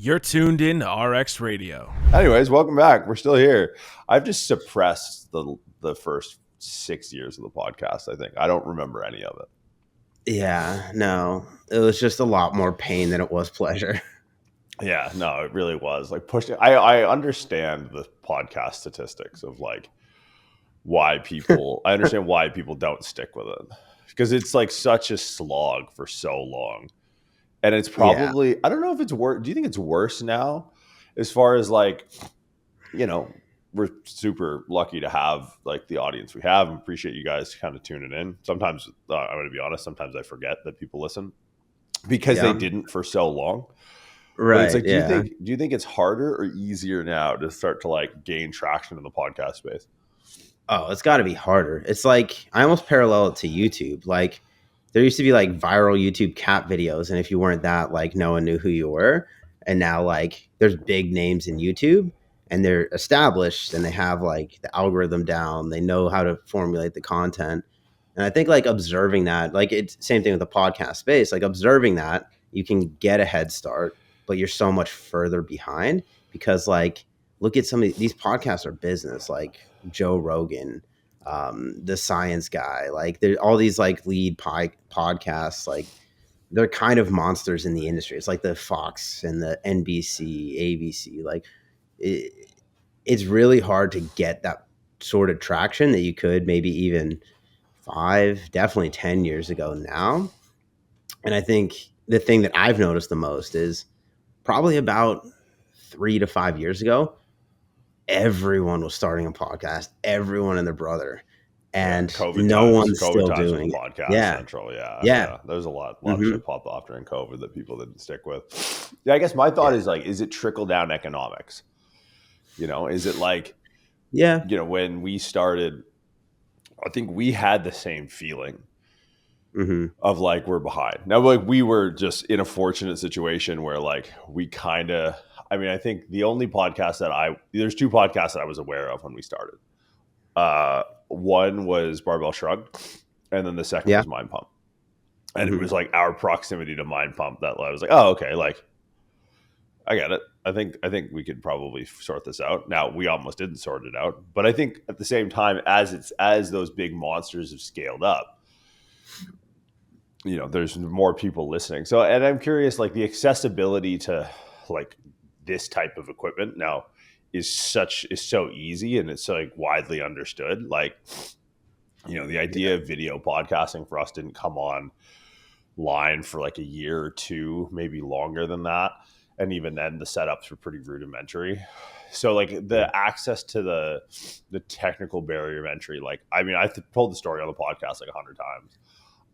You're tuned in to RX Radio. Anyways, welcome back. We're still here. I've just suppressed the first 6 years of the podcast. I think I don't remember any of it. Yeah, no, it was just a lot more pain than it was pleasure. Yeah, no, it really was like pushing. I understand the podcast statistics of like why people. I understand why people don't stick with it because it's like such a slog for so long, and it's probably I don't know if it's worse. Do you think it's worse now, as far as like we're super lucky to have like the audience we have and appreciate you guys kind of tuning in. Sometimes I'm going to be honest. Sometimes I forget that people listen because they didn't for so long. Right. But it's like, do you think it's harder or easier now to start to like gain traction in the podcast space? Oh, it's got to be harder. It's like I almost parallel it to YouTube. Like there used to be like viral YouTube cat videos, and if you weren't that, like no one knew who you were. And now like there's big names in YouTube, and they're established, and they have like the algorithm down. They know how to formulate the content. And I think like observing that, like it's same thing with the podcast space. Like observing that, you can get a head start, but you're so much further behind because like look at some of these podcasts are business, like Joe Rogan, the science guy, like there all these like lead podcasts, like they're kind of monsters in the industry. It's like the Fox and the NBC, ABC, like it's really hard to get that sort of traction that you could maybe even 5, definitely 10 years ago now. And I think the thing that I've noticed the most is probably about 3 to 5 years ago, everyone was starting a podcast, everyone and their brother, and no one's still doing podcast it. Central. Yeah. There's a lot of shit popped off during COVID that people didn't stick with. Yeah, I guess my thought is like, is it trickle down economics? Is it like, when we started, I think we had the same feeling of like we're behind. Now, like we were just in a fortunate situation where like we kind of. I mean, I think the only podcast there's 2 podcasts that I was aware of when we started. One was Barbell Shrugged, and then the second was Mind Pump. And it was like our proximity to Mind Pump that I was like, oh, okay, like I get it. I think we could probably sort this out. Now we almost didn't sort it out, but I think at the same time, as those big monsters have scaled up, there's more people listening. So, and I'm curious, like the accessibility to like this type of equipment now is so easy and it's like widely understood. Like, the idea of video podcasting for us didn't come online for like a year or 2, maybe longer than that. And even then the setups were pretty rudimentary. So like the access to the technical barrier of entry, like, I mean, I told the story on the podcast like 100 times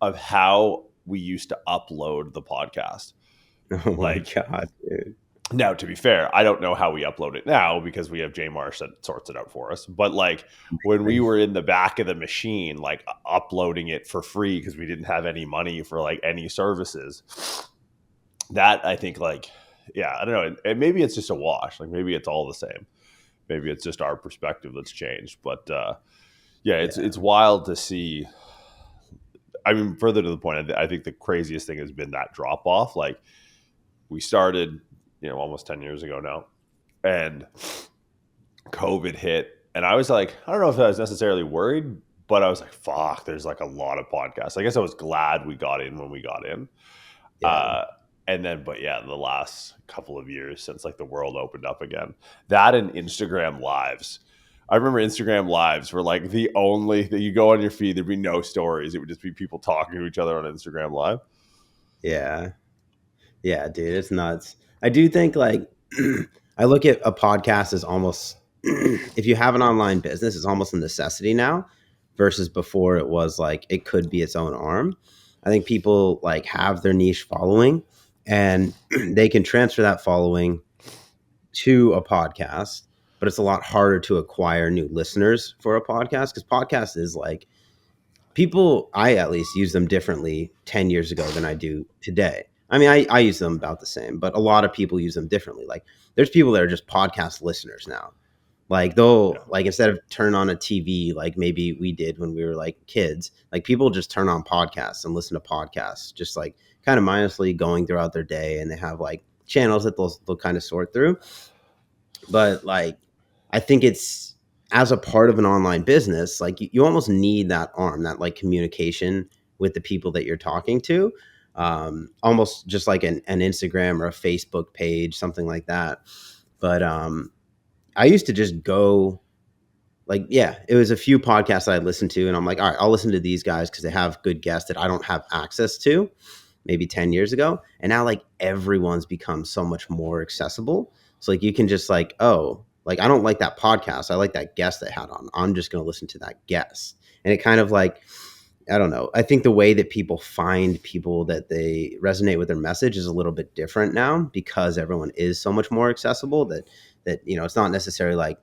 of how we used to upload the podcast. Oh my God, dude. Now, to be fair, I don't know how we upload it now because we have J Marsh that sorts it out for us. But like when we were in the back of the machine, like uploading it for free because we didn't have any money for like any services, that I think like, yeah, I don't know. And maybe it's just a wash. Like maybe it's all the same. Maybe it's just our perspective that's changed. But it's wild to see. I mean, further to the point, I think the craziest thing has been that drop off. Like we started, almost 10 years ago now, and COVID hit, and I was like, I don't know if I was necessarily worried, but I was like, fuck, there's like a lot of podcasts. I guess I was glad we got in when we got in. And then, but yeah, the last couple of years since like the world opened up again, that and Instagram lives. I remember Instagram lives were like the only that you go on your feed, there'd be no stories. It would just be people talking to each other on Instagram live. Yeah. Yeah, dude, it's nuts. I do think like I look at a podcast as almost if you have an online business, it's almost a necessity now versus before it was like it could be its own arm. I think people like have their niche following and they can transfer that following to a podcast, but it's a lot harder to acquire new listeners for a podcast because podcast is like people, I at least use them differently 10 years ago than I do today. I mean, I use them about the same, but a lot of people use them differently. Like there's people that are just podcast listeners now. Like they'll like instead of turn on a TV, like maybe we did when we were like kids, like people just turn on podcasts and listen to podcasts, just like kind of mindlessly going throughout their day. And they have like channels that they'll kind of sort through. But like, I think it's, as a part of an online business, like you almost need that arm, that like communication with the people that you're talking to, almost just like an Instagram or a Facebook page, something like that. But I used to just go, like, yeah, it was a few podcasts I listened to, and I'm like, all right, I'll listen to these guys because they have good guests that I don't have access to, maybe 10 years ago. And now like everyone's become so much more accessible. So like you can just like, oh, like I don't like that podcast, I like that guest they had on, I'm just going to listen to that guest. And it kind of like, I don't know, I think the way that people find people that they resonate with their message is a little bit different now, because everyone is so much more accessible, that you know, it's not necessarily like,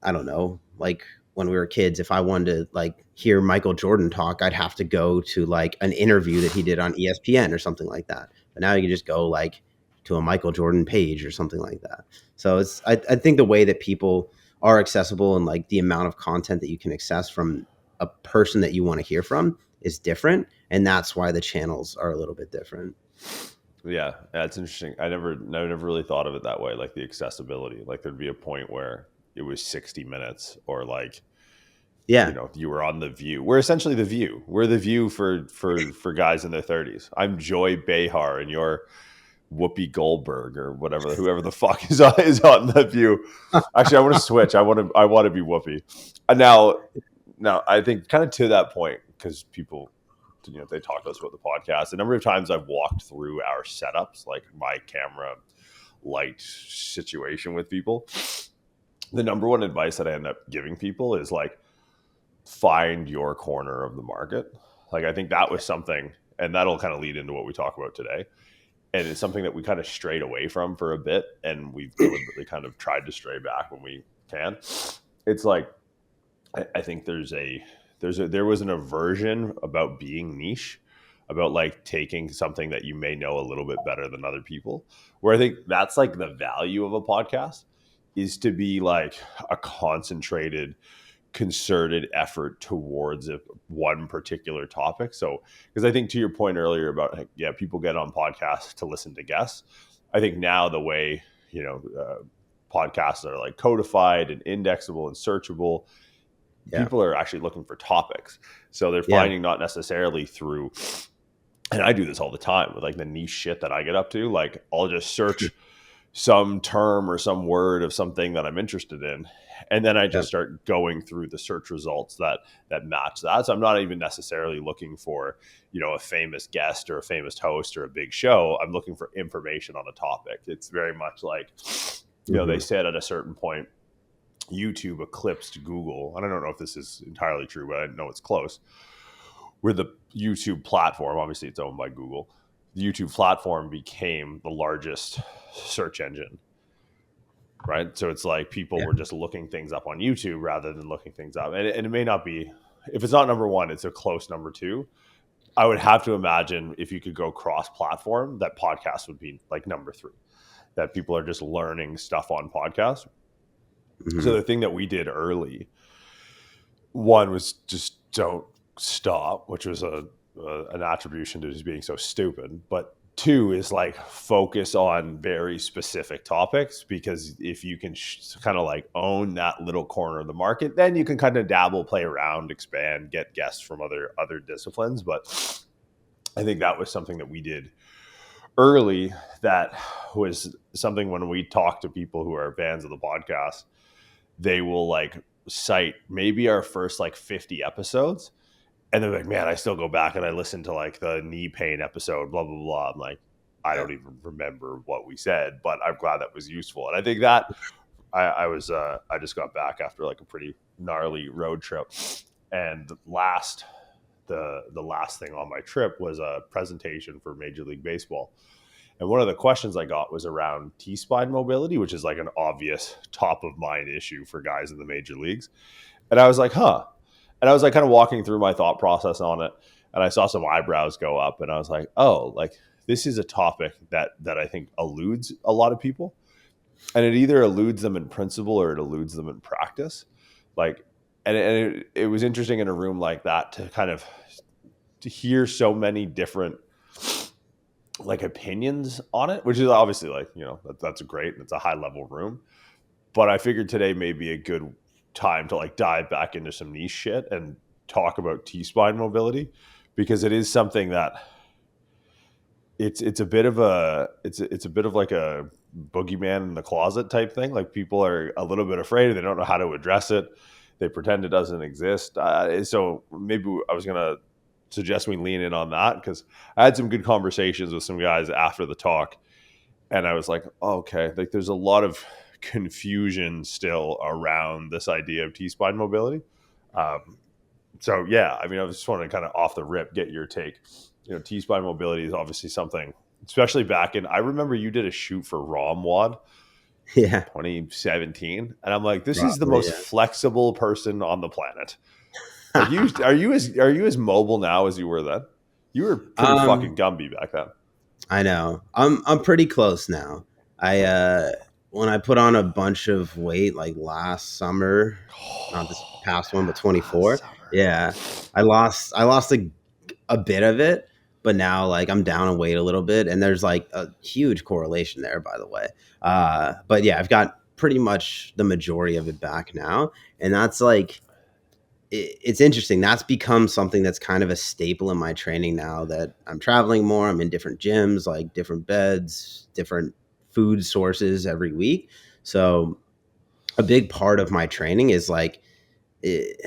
I don't know, like when we were kids, if I wanted to like hear Michael Jordan talk, I'd have to go to like an interview that he did on ESPN or something like that. But now you can just go like to a Michael Jordan page or something like that. So it's, I think the way that people are accessible and like the amount of content that you can access from a person that you want to hear from is different. And that's why the channels are a little bit different. Yeah, that's interesting. I never really thought of it that way, like the accessibility. Like there'd be a point where it was 60 minutes, or like, Yeah. you know, you were on The View. We're essentially The View. We're The View for guys in their 30s. I'm Joy Behar, and you're Whoopi Goldberg or whatever, whoever the fuck is on The View. Actually, I want to switch. I want to be Whoopi. And now I think kind of to that point, because people, you know, they talk to us about the podcast. A number of times I've walked through our setups, like my camera light situation with people. The number one advice that I end up giving people is like, find your corner of the market. Like, I think that was something, and that'll kind of lead into what we talk about today. And it's something that we kind of strayed away from for a bit, and we've deliberately kind of tried to stray back when we can. It's like, I think there was an aversion about being niche, about like taking something that you may know a little bit better than other people, where I think that's like the value of a podcast, is to be like a concentrated, concerted effort towards one particular topic. So, because I think to your point earlier about, like, yeah, people get on podcasts to listen to guests. I think now the way, you know, podcasts are like codified and indexable and searchable, people are actually looking for topics. So they're finding not necessarily through, and I do this all the time with like the niche shit that I get up to. Like I'll just search some term or some word of something that I'm interested in, and then I just start going through the search results that match that. So I'm not even necessarily looking for, you know, a famous guest or a famous host or a big show. I'm looking for information on a topic. It's very much like, you know, they said at a certain point, YouTube eclipsed Google. And I don't know if this is entirely true, but I know it's close. Where the YouTube platform, obviously it's owned by Google, the YouTube platform became the largest search engine, right? So it's like people were just looking things up on YouTube rather than looking things up. And it may not be, if it's not number one, it's a close number two. I would have to imagine if you could go cross-platform, that podcast would be like number three, that people are just learning stuff on podcasts. So the thing that we did early, one was just don't stop, which was an attribution to just being so stupid. But two is like focus on very specific topics, because if you can kind of like own that little corner of the market, then you can kind of dabble, play around, expand, get guests from other disciplines. But I think that was something that we did early. That was something when we talk to people who are fans of the podcast, they will like cite maybe our first like 50 episodes. And they're like, man, I still go back and I listen to like the knee pain episode, blah, blah, blah. I'm like, I don't even remember what we said, but I'm glad that was useful. And I think that I just got back after like a pretty gnarly road trip. And the last thing on my trip was a presentation for Major League Baseball. And one of the questions I got was around T-spine mobility, which is like an obvious top of mind issue for guys in the major leagues. And I was like, huh. And I was like kind of walking through my thought process on it. And I saw some eyebrows go up, and I was like, oh, like this is a topic that I think eludes a lot of people. And it either eludes them in principle or it eludes them in practice. Like, and it was interesting in a room like that to kind of to hear so many different like opinions on it, which is obviously like, that's great. It's a high level room. But I figured today may be a good time to like dive back into some niche shit and talk about T-spine mobility, because it is something that it's a bit of it's a bit of like a boogeyman in the closet type thing. Like people are a little bit afraid. They don't know how to address it. They pretend it doesn't exist. So maybe I was gonna suggest we lean in on that, because I had some good conversations with some guys after the talk, and I was like, oh, okay, like there's a lot of confusion still around this idea of T-spine mobility. So yeah, I mean, I just want to kind of off the rip get your take. T-spine mobility is obviously something, especially back in. I remember you did a shoot for ROMWAD Yeah. 2017, and I'm like, this is the Probably, most yeah. flexible person on the planet. Like, are you as mobile now as you were then? You were pretty fucking Gumby back then. I know. I'm pretty close now. I when I put on a bunch of weight like last summer, not this past one, but 24. Yeah. I lost a bit of it, but now like I'm down in weight a little bit, and there's like a huge correlation there, by the way. But yeah, I've got pretty much the majority of it back now, and that's like it's interesting. That's become something that's kind of a staple in my training now that I'm traveling more. I'm in different gyms, like different beds, different food sources every week. So a big part of my training is like it,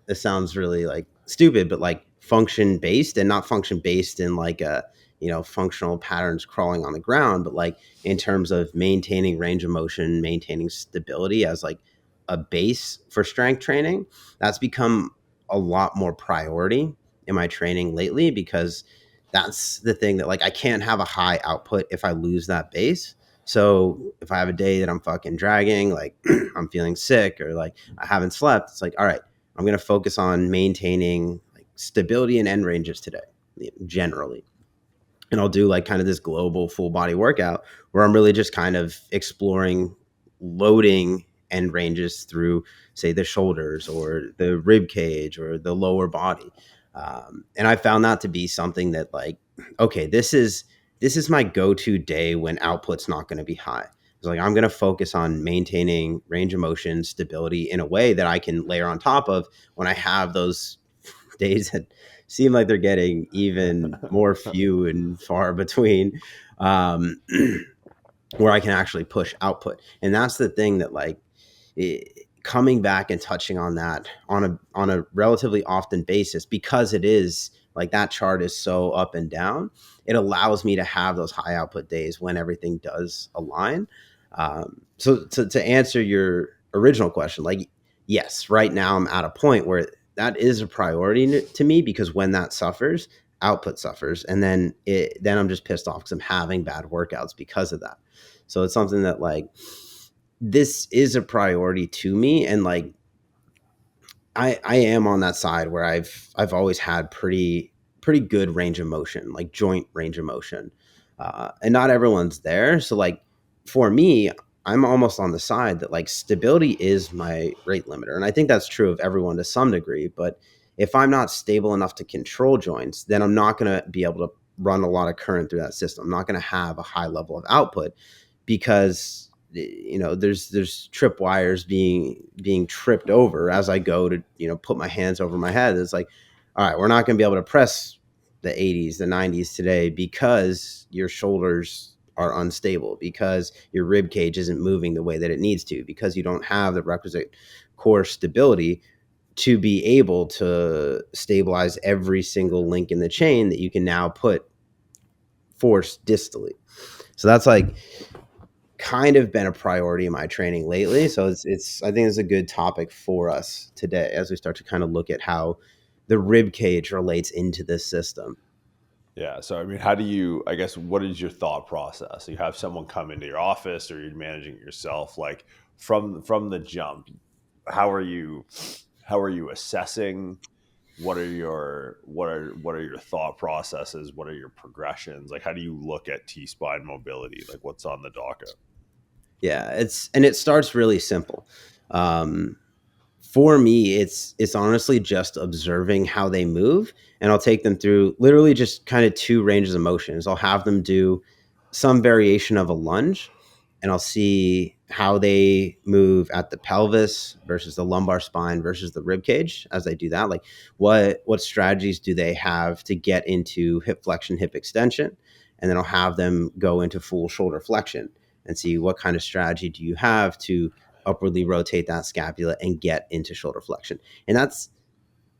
it sounds really like stupid, but like function based, and not function based in like a functional patterns crawling on the ground, but like in terms of maintaining range of motion, maintaining stability as like a base for strength training. That's become a lot more priority in my training lately, because that's the thing that like I can't have a high output if I lose that base. So if I have a day that I'm fucking dragging, like I'm feeling sick or like I haven't slept, it's like, all right, I'm going to focus on maintaining like stability and end ranges today, generally. And I'll do like kind of this global full body workout where I'm really just kind of exploring loading end ranges through, say, the shoulders or the rib cage or the lower body. And I found that to be something that like, okay, this is my go-to day when output's not going to be high. It's like I'm going to focus on maintaining range of motion stability in a way that I can layer on top of when I have those days that seem like they're getting even more few and far between, um, where I can actually push output. And that's the thing that like coming back and touching on that on a relatively often basis, because it is like that chart is so up and down, it allows me to have those high output days when everything does align. So to answer your original question, like, yes, right now I'm at a point where that is a priority to me, because when that suffers, output suffers, and then I'm just pissed off because I'm having bad workouts because of that. So it's something that like this is a priority to me, and like I am on that side where I've always had pretty good range of motion, like joint range of motion, and not everyone's there. So like for me, I'm almost on the side that like stability is my rate limiter, and I think that's true of everyone to some degree. But if I'm not stable enough to control joints, then I'm not going to be able to run a lot of current through that system. I'm not going to have a high level of output, because there's trip wires being tripped over as I go to put my hands over my head. It's like, all right, we're not going to be able to press the 80s, the 90s today because your shoulders are unstable, because your rib cage isn't moving the way that it needs to, because you don't have the requisite core stability to be able to stabilize every single link in the chain that you can now put force distally. So that's like kind of been a priority in my training lately. So it's I think it's a good topic for us today as we start to kind of look at how the rib cage relates into this system. Yeah. So, I mean, I guess, what is your thought process? You have someone come into your office, or you're managing it yourself, like from the jump, how are you, assessing? What are your thought processes? What are your progressions? Like, how do you look at T-spine mobility? Like, what's on the docket? Yeah, it starts really simple. for me, it's honestly just observing how they move, and I'll take them through literally just kind of two ranges of motions. I'll have them do some variation of a lunge, and I'll see how they move at the pelvis versus the lumbar spine versus the rib cage as they do that. Like what strategies do they have to get into hip flexion, hip extension? And then I'll have them go into full shoulder flexion and see what kind of strategy do you have to upwardly rotate that scapula and get into shoulder flexion. And that's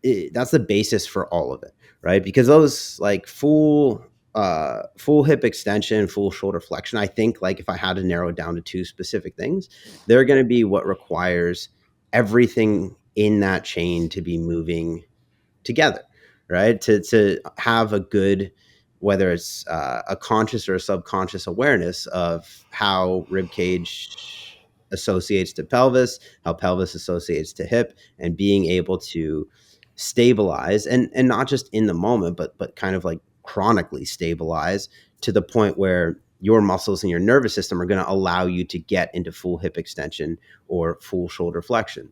the basis for all of it, right? Because those like full hip extension, full shoulder flexion, I think like if I had to narrow it down to two specific things, they're going to be what requires everything in that chain to be moving together, right? To have a good, whether it's a conscious or a subconscious awareness of how rib cage associates to pelvis, how pelvis associates to hip, and being able to stabilize and not just in the moment, but kind of like chronically stabilize to the point where your muscles and your nervous system are going to allow you to get into full hip extension or full shoulder flexion.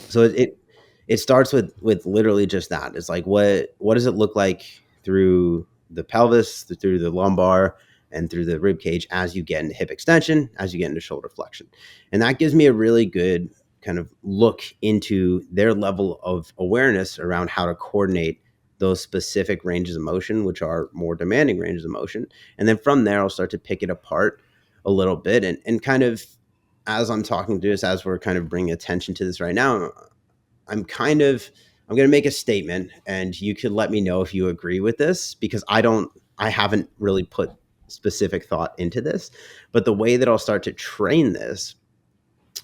So it starts with literally just that. It's like what does it look like through the pelvis, through the lumbar, and through the rib cage as you get into hip extension, as you get into shoulder flexion. And that gives me a really good kind of look into their level of awareness around how to coordinate those specific ranges of motion, which are more demanding ranges of motion. And then from there, I'll start to pick it apart a little bit and kind of as I'm talking to this, as we're kind of bringing attention to this right now, I'm going to make a statement and you could let me know if you agree with this because I haven't really put specific thought into this, but the way that I'll start to train this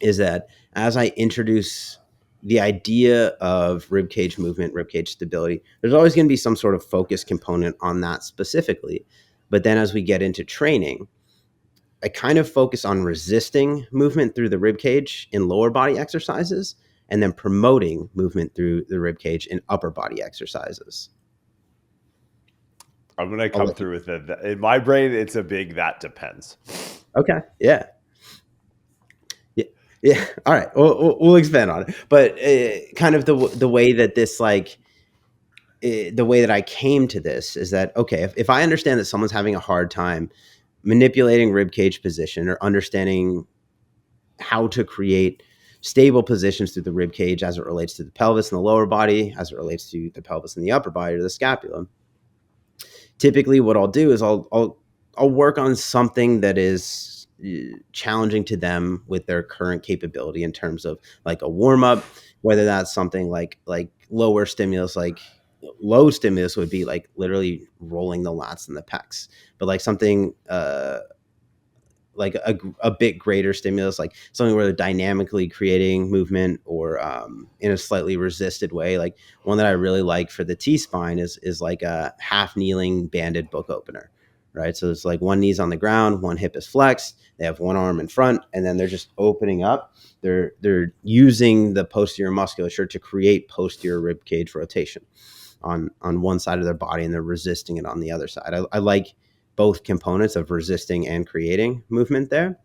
is that as I introduce the idea of ribcage movement, ribcage stability, there's always going to be some sort of focus component on that specifically. But then as we get into training, I kind of focus on resisting movement through the rib cage in lower body exercises and then promoting movement through the rib cage in upper body exercises. I'm going to come through with it. In my brain, it's a big that depends. Okay. Yeah. Yeah. All right. We'll expand on it. But kind of the way that this the way that I came to this is that, okay, if I understand that someone's having a hard time manipulating rib cage position or understanding how to create stable positions through the rib cage as it relates to the pelvis and the lower body, as it relates to the pelvis and the upper body or the scapula. Typically what I'll do is I'll work on something that is challenging to them with their current capability in terms of like a warm up, whether that's something like lower stimulus, like low stimulus would be like literally rolling the lats and the pecs, but like something like a bit greater stimulus, like something where they're dynamically creating movement or in a slightly resisted way. Like one that I really like for the T-spine is like a half kneeling banded book opener, right? So it's like one knee's on the ground, one hip is flexed, they have one arm in front, and then they're just opening up. They're using the posterior musculature to create posterior rib cage rotation on one side of their body, and they're resisting it on the other side. I like both components of resisting and creating movement there.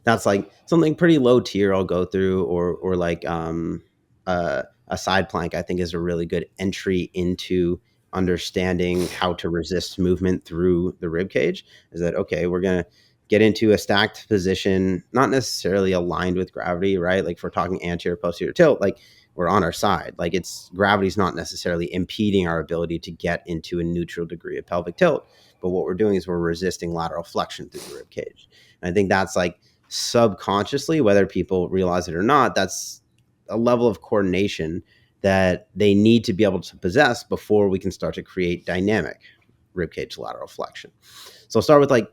That's like something pretty low tier I'll go through, or like a side plank I think is a really good entry into understanding how to resist movement through the rib cage. Is that okay? We're going to get into a stacked position, not necessarily aligned with gravity, right? Like if we're talking anterior, posterior tilt, like we're on our side. Like gravity's not necessarily impeding our ability to get into a neutral degree of pelvic tilt. But what we're doing is we're resisting lateral flexion through the rib cage. And I think that's like subconsciously, whether people realize it or not, that's a level of coordination that they need to be able to possess before we can start to create dynamic rib cage lateral flexion. So I'll start with like,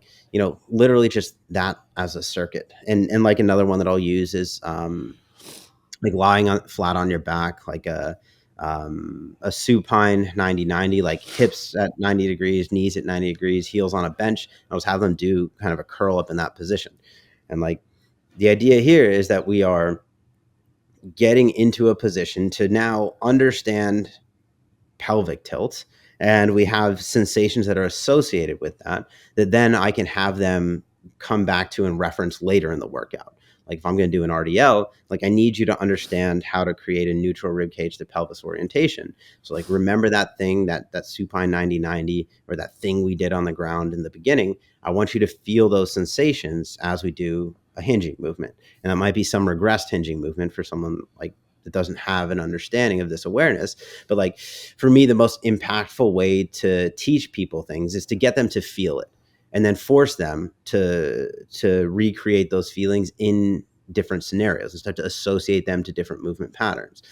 literally just that as a circuit. And like another one that I'll use is like lying flat on your back, like a supine 90-90, like hips at 90 degrees, knees at 90 degrees, heels on a bench. I was having them do kind of a curl up in that position. And like the idea here is that we are getting into a position to now understand pelvic tilt, and we have sensations that are associated with that then I can have them come back to and reference later in the workout. Like if I'm going to do an RDL, like I need you to understand how to create a neutral rib cage to pelvis orientation. So like remember that thing, that supine 90-90, or that thing we did on the ground in the beginning. I want you to feel those sensations as we do a hinging movement. And that might be some regressed hinging movement for someone like that doesn't have an understanding of this awareness. But like for me, the most impactful way to teach people things is to get them to feel it, and then force them to recreate those feelings in different scenarios and start to associate them to different movement patterns.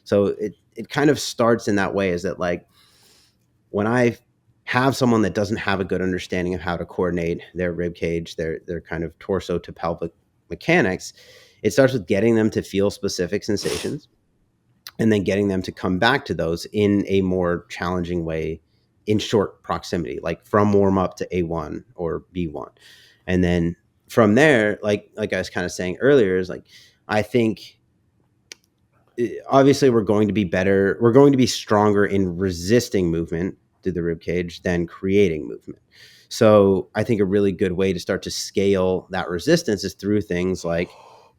So it kind of starts in that way, is that like when I have someone that doesn't have a good understanding of how to coordinate their rib cage, their kind of torso to pelvic mechanics, it starts with getting them to feel specific sensations and then getting them to come back to those in a more challenging way in short proximity, like from warm up to A1 or B1. And then from there, like I was kind of saying earlier, is like, I think obviously we're going to be stronger in resisting movement through the rib cage than creating movement. So I think a really good way to start to scale that resistance is through things like,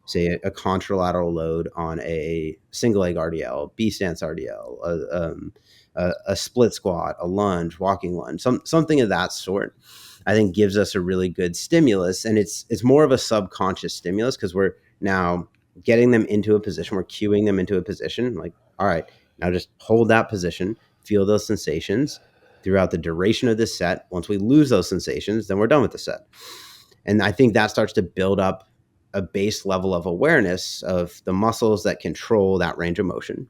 say, a contralateral load on a single leg RDL, B stance RDL, a split squat, a lunge, walking lunge, something of that sort. I think gives us a really good stimulus, and it's more of a subconscious stimulus because we're now getting them into a position, we're cueing them into a position. Like, all right, now just hold that position, feel those sensations throughout the duration of this set. Once we lose those sensations, then we're done with the set. And I think that starts to build up a base level of awareness of the muscles that control that range of motion.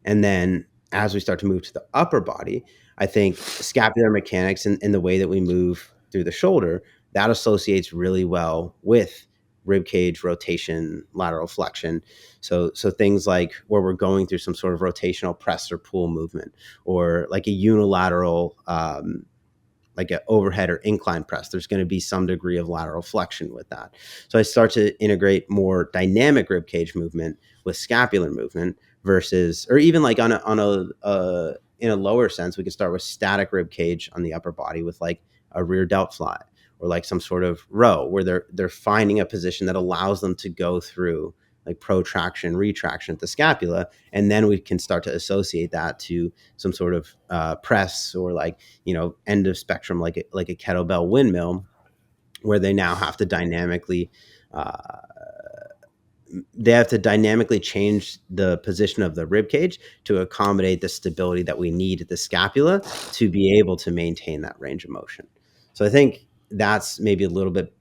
And then as we start to move to the upper body, I think scapular mechanics and the way that we move through the shoulder, that associates really well with rib cage rotation, lateral flexion. So things like where we're going through some sort of rotational press or pull movement, or like a unilateral like an overhead or incline press, there's going to be some degree of lateral flexion with that. So I start to integrate more dynamic rib cage movement with scapular movement versus, or even like in a lower sense, we could start with static rib cage on the upper body with like a rear delt fly or like some sort of row where they're finding a position that allows them to go through like protraction, retraction at the scapula. And then we can start to associate that to some sort of press or like, end of spectrum, like a kettlebell windmill, where they now have to dynamically change the position of the rib cage to accommodate the stability that we need at the scapula to be able to maintain that range of motion. So I think that's maybe a little bit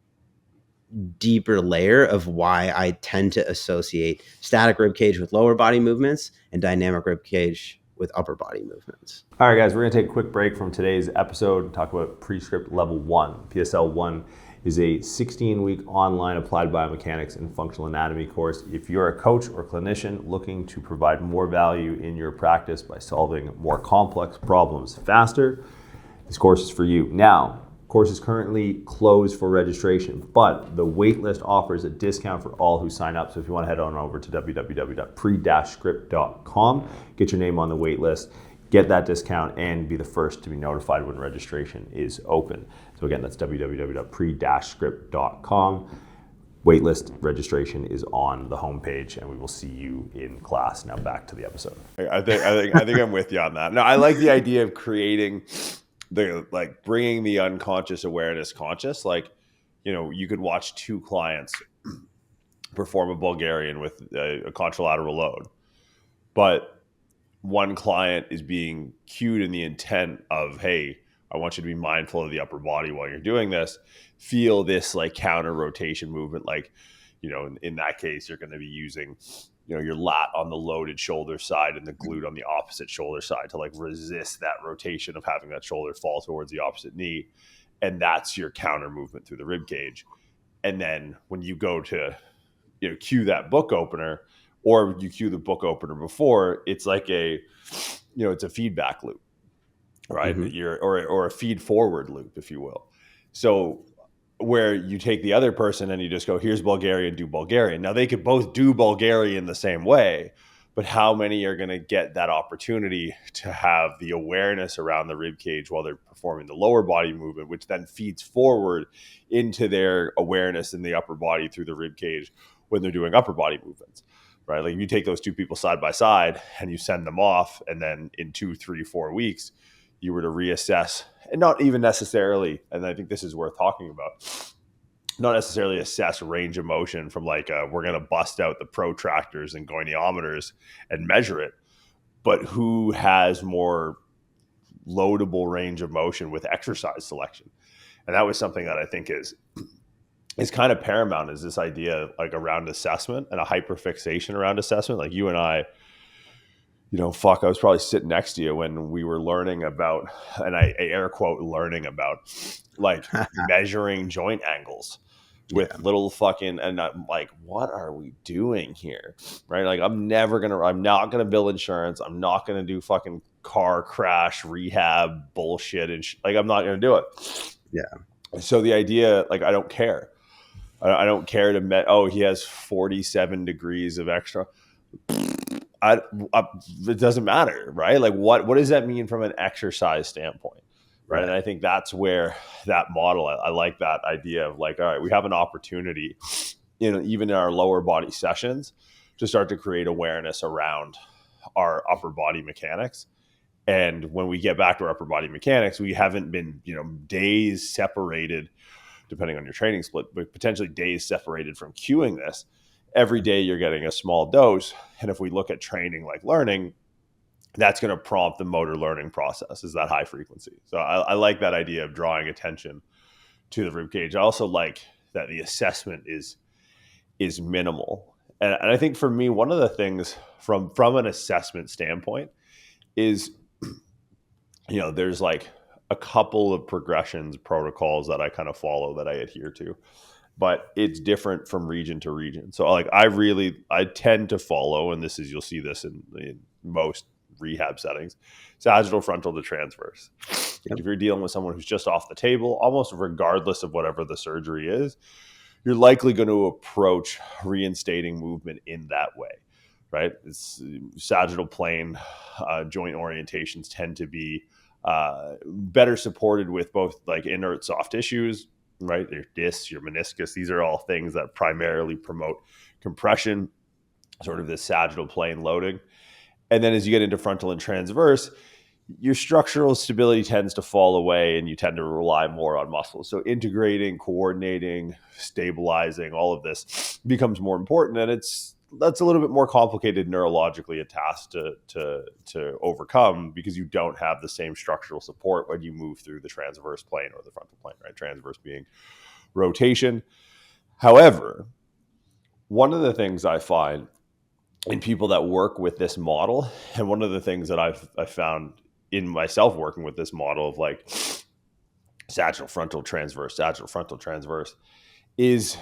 deeper layer of why I tend to associate static rib cage with lower body movements and dynamic rib cage with upper body movements. All right, guys, we're going to take a quick break from today's episode and talk about Prescript Level 1. PSL 1 is a 16-week online applied biomechanics and functional anatomy course. If you're a coach or clinician looking to provide more value in your practice by solving more complex problems faster, this course is for you. Now, course is currently closed for registration, but the waitlist offers a discount for all who sign up. So if you want to head on over to www.pre-script.com, get your name on the waitlist, get that discount, and be the first to be notified when registration is open. So again, that's www.pre-script.com. Waitlist registration is on the homepage, and we will see you in class. Now back to the episode. I think I'm with you on that. No, I like the idea of creating bringing the unconscious awareness conscious. Like, you could watch two clients perform a Bulgarian with a contralateral load, but one client is being cued in the intent of, hey, I want you to be mindful of the upper body while you're doing this. Feel this like counter rotation movement. Like, in that case, you're going to be using, your lat on the loaded shoulder side and the glute on the opposite shoulder side to like resist that rotation of having that shoulder fall towards the opposite knee. And that's your counter movement through the rib cage. And then when you go to, cue that book opener, or you cue the book opener before, it's like it's a feedback loop, right? Mm-hmm. Or a feed forward loop, if you will. So where you take the other person and you just go, here's Bulgarian, do Bulgarian. Now they could both do Bulgarian the same way, but how many are going to get that opportunity to have the awareness around the rib cage while they're performing the lower body movement, which then feeds forward into their awareness in the upper body through the rib cage when they're doing upper body movements, right? Like, if you take those two people side by side and you send them off, and then in 2, 3, 4 weeks, you were to reassess, and not even necessarily, and I think this is worth talking about, not necessarily assess range of motion from like, we're going to bust out the protractors and goniometers and measure it, but who has more loadable range of motion with exercise selection. And that was something that I think is kind of paramount, is this idea like around assessment and a hyperfixation around assessment. Like, you and I, I was probably sitting next to you when we were learning about, and I air quote learning about, like measuring joint angles with little fucking, and I'm like, what are we doing here? Right? Like, I'm not going to bill insurance. I'm not going to do fucking car crash rehab bullshit. And like, I'm not going to do it. Yeah. So the idea, like, I don't care. I don't care to he has 47 degrees of extra. It doesn't matter, right? Like, what does that mean from an exercise standpoint, right? And I think that's where that model, I like that idea of like, all right, we have an opportunity, even in our lower body sessions, to start to create awareness around our upper body mechanics. And when we get back to our upper body mechanics, we haven't been, days separated, depending on your training split, but potentially days separated from cueing this. Every day you're getting a small dose. And if we look at training like learning, that's going to prompt the motor learning process, is that high frequency. So I like that idea of drawing attention to the rib cage. I also like that the assessment is minimal. And I think for me, one of the things from an assessment standpoint is, there's like a couple of progressions protocols that I kind of follow, that I adhere to, but it's different from region to region. So like, I tend to follow, and you'll see this in most rehab settings, sagittal, frontal to transverse. Yep. If you're dealing with someone who's just off the table, almost regardless of whatever the surgery is, you're likely going to approach reinstating movement in that way, right? It's sagittal plane joint orientations tend to be better supported with both like inert soft tissues, right? Your discs, your meniscus, these are all things that primarily promote compression, sort of this sagittal plane loading. And then as you get into frontal and transverse, your structural stability tends to fall away, and you tend to rely more on muscles. So integrating, coordinating, stabilizing, all of this becomes more important. And that's a little bit more complicated neurologically, a task to overcome, because you don't have the same structural support when you move through the transverse plane or the frontal plane, right? Transverse being rotation. However, one of the things I find in people that work with this model, and one of the things that I've found in myself working with this model of like sagittal frontal transverse, is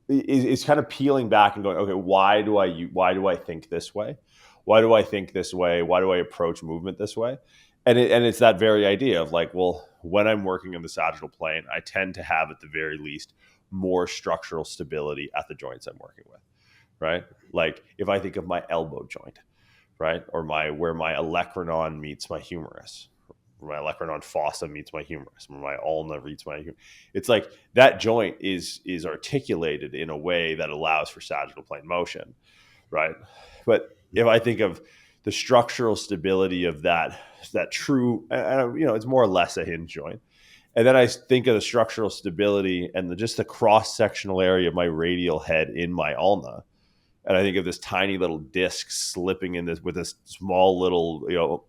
kind of peeling back and going, okay, why do I think this way? Why do I think this way? Why do I approach movement this way? And it's that very idea of like, well, when I'm working in the sagittal plane, I tend to have at the very least more structural stability at the joints I'm working with, right? Like if I think of my elbow joint, right? Or where my olecranon meets my humerus, my olecranon fossa meets my humerus, my ulna meets my humerus. It's like that joint is articulated in a way that allows for sagittal plane motion, right? But if I think of the structural stability of that true, it's more or less a hinge joint. And then I think of the structural stability and just the cross-sectional area of my radial head in my ulna. And I think of this tiny little disc slipping in this with this small little,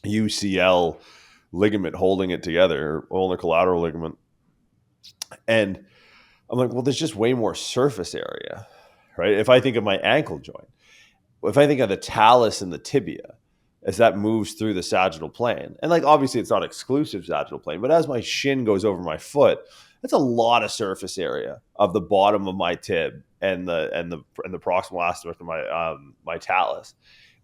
UCL ligament holding it together, ulnar collateral ligament. And I'm like, well, there's just way more surface area, right? If I think of my ankle joint, if I think of the talus and the tibia, as that moves through the sagittal plane, and like obviously it's not exclusive sagittal plane, but as my shin goes over my foot, that's a lot of surface area of the bottom of my tib and the proximal aspect of my talus.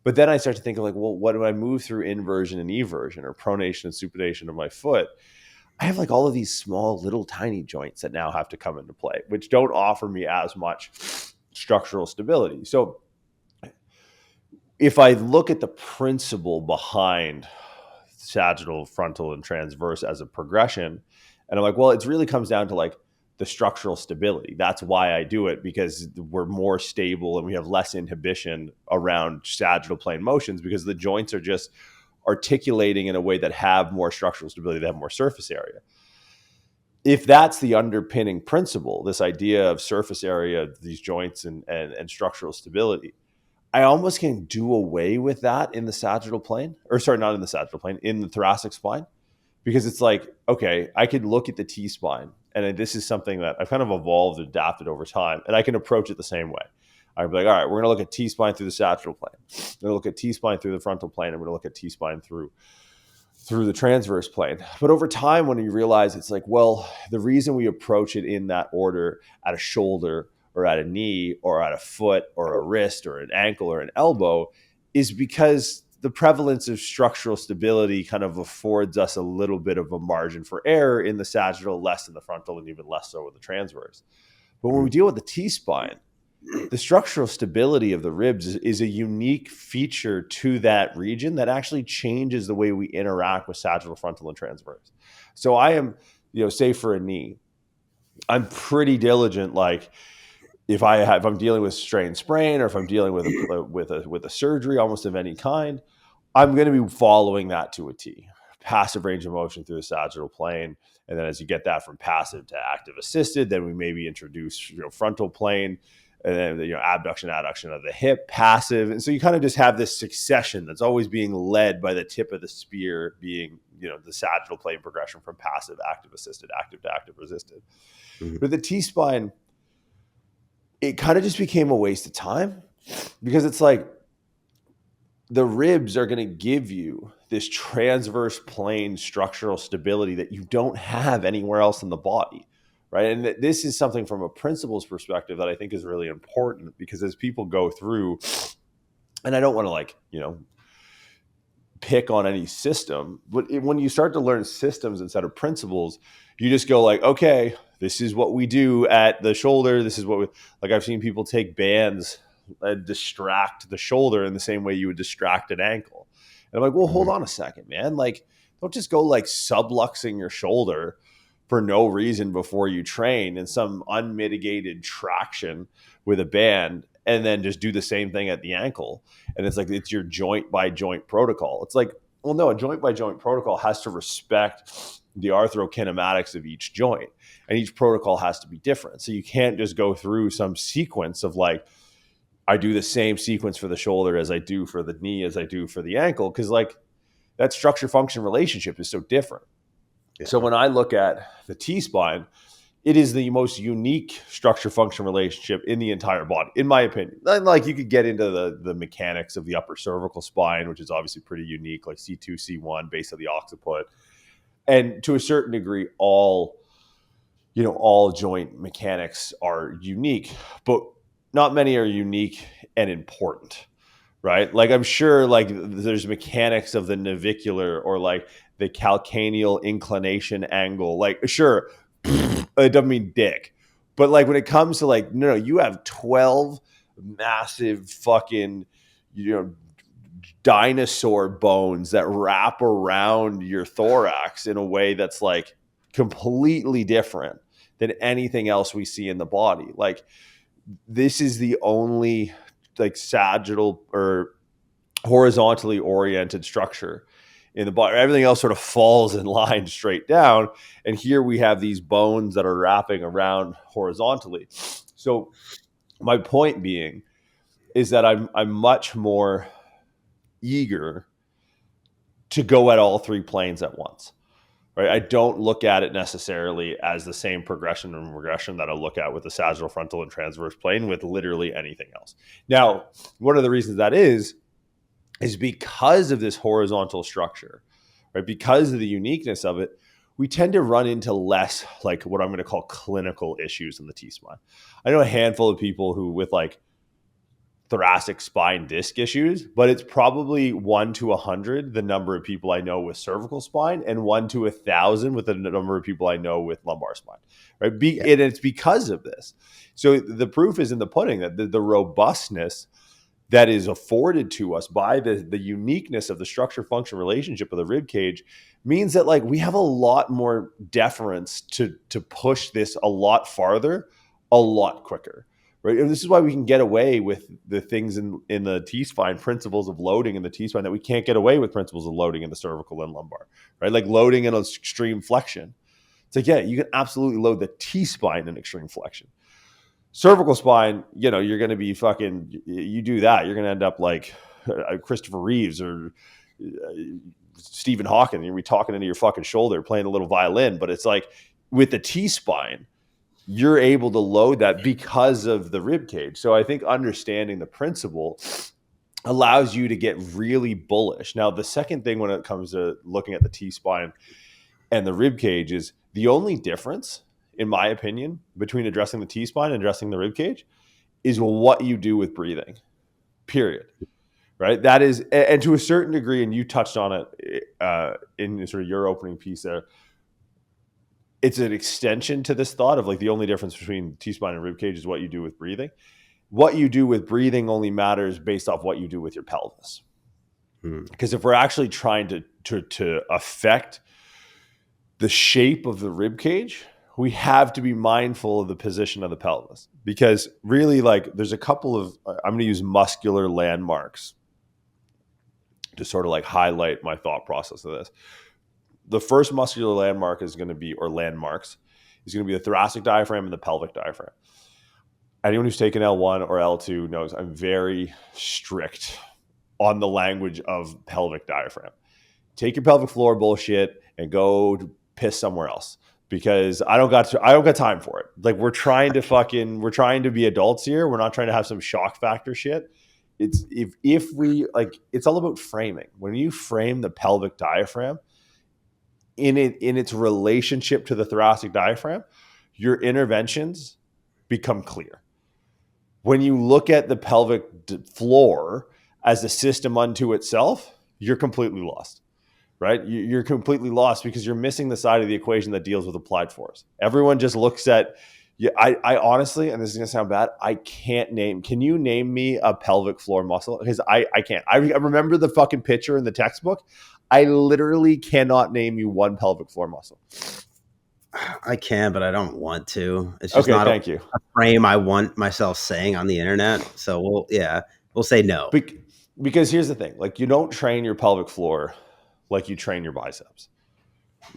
But then I start to think of like, well, what do I move through inversion and eversion, or pronation and supination of my foot? I have like all of these small little tiny joints that now have to come into play, which don't offer me as much structural stability. So if I look at the principle behind sagittal, frontal, and transverse as a progression, and I'm like, well, it really comes down to like the structural stability. That's why I do it, because we're more stable and we have less inhibition around sagittal plane motions because the joints are just articulating in a way that have more structural stability, that have more surface area. If that's the underpinning principle, this idea of surface area of these joints and structural stability, I almost can do away with that in the sagittal plane, or sorry, not in the sagittal plane, in the thoracic spine, because it's like, okay, I could look at the T-spine, and this is something that I've kind of evolved and adapted over time, and I can approach it the same way. I'd be like, all right, we're going to look at T-spine through the sagittal plane. We're going to look at T-spine through the frontal plane, and we're going to look at T-spine through the transverse plane. But over time, when you realize it's like, well, the reason we approach it in that order at a shoulder or at a knee or at a foot or a wrist or an ankle or an elbow is because the prevalence of structural stability kind of affords us a little bit of a margin for error in the sagittal, less in the frontal, and even less so with the transverse. But when we deal with the T-spine, the structural stability of the ribs is a unique feature to that region that actually changes the way we interact with sagittal, frontal, and transverse. So I am, say for a knee, I'm pretty diligent. Like if I'm dealing with strain sprain, or if I'm dealing with a surgery almost of any kind, I'm going to be following that to a T. Passive range of motion through the sagittal plane. And then as you get that from passive to active assisted, then we maybe introduce frontal plane, and then abduction, adduction of the hip, passive. And so you kind of just have this succession that's always being led by the tip of the spear being, the sagittal plane progression from passive, active assisted, active to active resisted. Mm-hmm. But the T-spine, it kind of just became a waste of time, because it's like the ribs are going to give you this transverse plane structural stability that you don't have anywhere else in the body. Right. And this is something from a principles perspective that I think is really important, because as people go through, and I don't want to pick on any system, but when you start to learn systems instead of principles, you just go like, okay, this is what we do at the shoulder. This is what I've seen people take bands and distract the shoulder in the same way you would distract an ankle. And I'm like, well, hold on a second, man. Don't just go subluxing your shoulder for no reason before you train in some unmitigated traction with a band, and then just do the same thing at the ankle. And it's like, it's your joint by joint protocol. It's like, well, no, a joint by joint protocol has to respect the arthrokinematics of each joint, and each protocol has to be different. So you can't just go through some sequence of I do the same sequence for the shoulder as I do for the knee, as I do for the ankle. Cause that structure function relationship is so different. Yeah. So when I look at the T-spine, it is the most unique structure function relationship in the entire body, in my opinion. You could get into the mechanics of the upper cervical spine, which is obviously pretty unique, like C2, C1, base of the occiput. And to a certain degree, all joint mechanics are unique, but not many are unique and important. Right? I'm sure there's mechanics of the navicular or the calcaneal inclination angle. Sure, it doesn't mean dick. But when it comes to no, you have 12 massive fucking, dinosaur bones that wrap around your thorax in a way that's completely different than anything else we see in the body. This is the only sagittal or horizontally oriented structure in the body. Everything else sort of falls in line straight down. And here we have these bones that are wrapping around horizontally. So my point being is that I'm much more eager to go at all three planes at once. Right? I don't look at it necessarily as the same progression and regression that I look at with the sagittal, frontal, and transverse plane with literally anything else. Now, one of the reasons that is because of this horizontal structure, right? Because of the uniqueness of it, we tend to run into less what I'm going to call clinical issues in the T-spine. I know a handful of people who with thoracic spine disc issues, but it's probably 1 to 100 the number of people I know with cervical spine, and 1 to 1,000 with the number of people I know with lumbar spine, right? And it's because of this. So the proof is in the pudding that the robustness that is afforded to us by the uniqueness of the structure function relationship of the rib cage means that like we have a lot more deference to push this a lot farther, a lot quicker. Right. And this is why we can get away with the things in the T-spine, principles of loading in the T-spine that we can't get away with principles of loading in the cervical and lumbar, right? Like loading in extreme flexion. It's like, yeah, you can absolutely load the T-spine in extreme flexion. Cervical spine, you know, you're going to be fucking, you do that, you're going to end up like Christopher Reeves or Stephen Hawking. You're going to be talking into your fucking shoulder, playing a little violin. But it's like with the T-spine, you're able to load that because of the rib cage. So I think understanding the principle allows you to get really bullish. Now, the second thing when it comes to looking at the T-spine and the rib cage is the only difference, in my opinion, between addressing the T-spine and addressing the rib cage is what you do with breathing, period. Right? That is, and to a certain degree, and you touched on it in sort of your opening piece there, it's an extension to this thought of like the only difference between T-spine and rib cage is what you do with breathing. What you do with breathing only matters based off what you do with your pelvis. Because if we're actually trying to affect the shape of the rib cage, we have to be mindful of the position of the pelvis. Because really, like, there's a couple of, I'm going to use muscular landmarks to sort of like highlight my thought process of this. The first muscular landmark is going to be, or landmarks, is going to be the thoracic diaphragm and the pelvic diaphragm. Anyone who's taken L1 or L2 knows I'm very strict on the language of pelvic diaphragm. Take your pelvic floor bullshit and go piss somewhere else, because I don't got time for it. Like, we're trying to be adults here. We're not trying to have some shock factor shit. It's if we like, it's all about framing. When you frame the pelvic diaphragm in its relationship to the thoracic diaphragm, your interventions become clear. When you look at the pelvic floor as a system unto itself, you're completely lost, right? You're completely lost because you're missing the side of the equation that deals with applied force. Everyone just looks at, I honestly, and this is going to sound bad, can you name me a pelvic floor muscle? Because I can't. I remember the fucking picture in the textbook. I literally cannot name you one pelvic floor muscle. I can, but I don't want to. It's just okay, not thank you. a frame I want myself saying on the internet. So we'll say no. Because here's the thing, like, you don't train your pelvic floor like you train your biceps.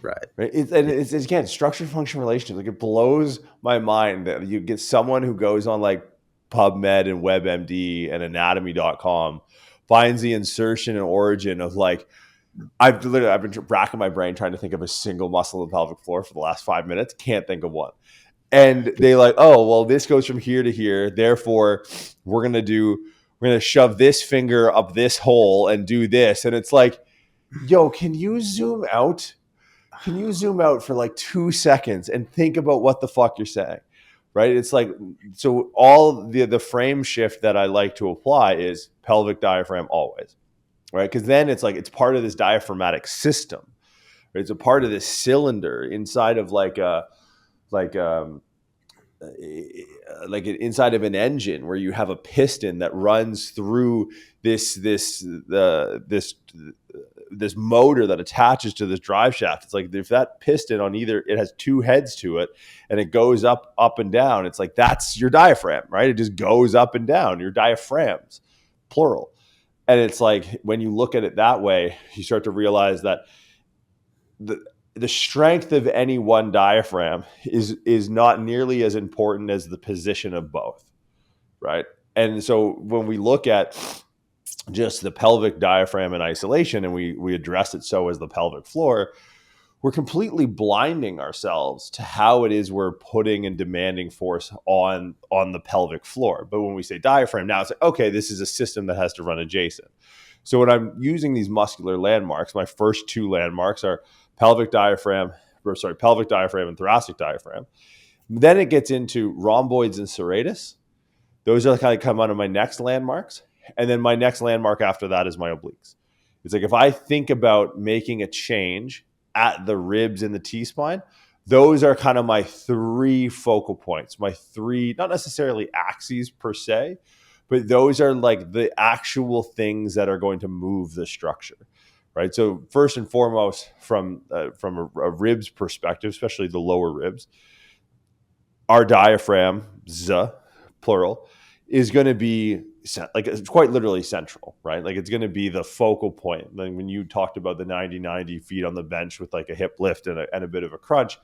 Right. It's again, structure function relationship. Like, it blows my mind that you get someone who goes on like PubMed and WebMD and anatomy.com, finds the insertion and origin of like, I've been racking my brain trying to think of a single muscle of the pelvic floor for the last 5 minutes. Can't think of one. And they like, oh, well, this goes from here to here. Therefore, we're going to shove this finger up this hole and do this. And it's like, yo, can you zoom out? Can you zoom out for like 2 seconds and think about what the fuck you're saying? Right? It's like, so all the frame shift that I like to apply is pelvic diaphragm always. Right? Because then it's like, it's part of this diaphragmatic system. Right? It's a part of this cylinder inside of inside of an engine where you have a piston that runs through this motor that attaches to this drive shaft. It's like, if that piston on either, it has two heads to it and it goes up and down. It's like, that's your diaphragm, right? It just goes up and down, your diaphragms, plural. And it's like, when you look at it that way, you start to realize that the strength of any one diaphragm is not nearly as important as the position of both, right? And so when we look at just the pelvic diaphragm in isolation and we address it so as the pelvic floor, we're completely blinding ourselves to how it is we're putting and demanding force on the pelvic floor. But when we say diaphragm, now it's like, okay, this is a system that has to run adjacent. So when I'm using these muscular landmarks, my first two landmarks are pelvic diaphragm and thoracic diaphragm. Then it gets into rhomboids and serratus. Those are kind of come out of my next landmarks. And then my next landmark after that is my obliques. It's like, if I think about making a change at the ribs in the T-spine, those are kind of my three focal points, my three, not necessarily axes per se, but those are like the actual things that are going to move the structure, right? So first and foremost, from a ribs perspective, especially the lower ribs, our diaphragm, plural, is going to be like it's quite literally central, right? Like it's going to be the focal point. Like when you talked about the 90-90 feet on the bench with like a hip lift and a bit of a crunch,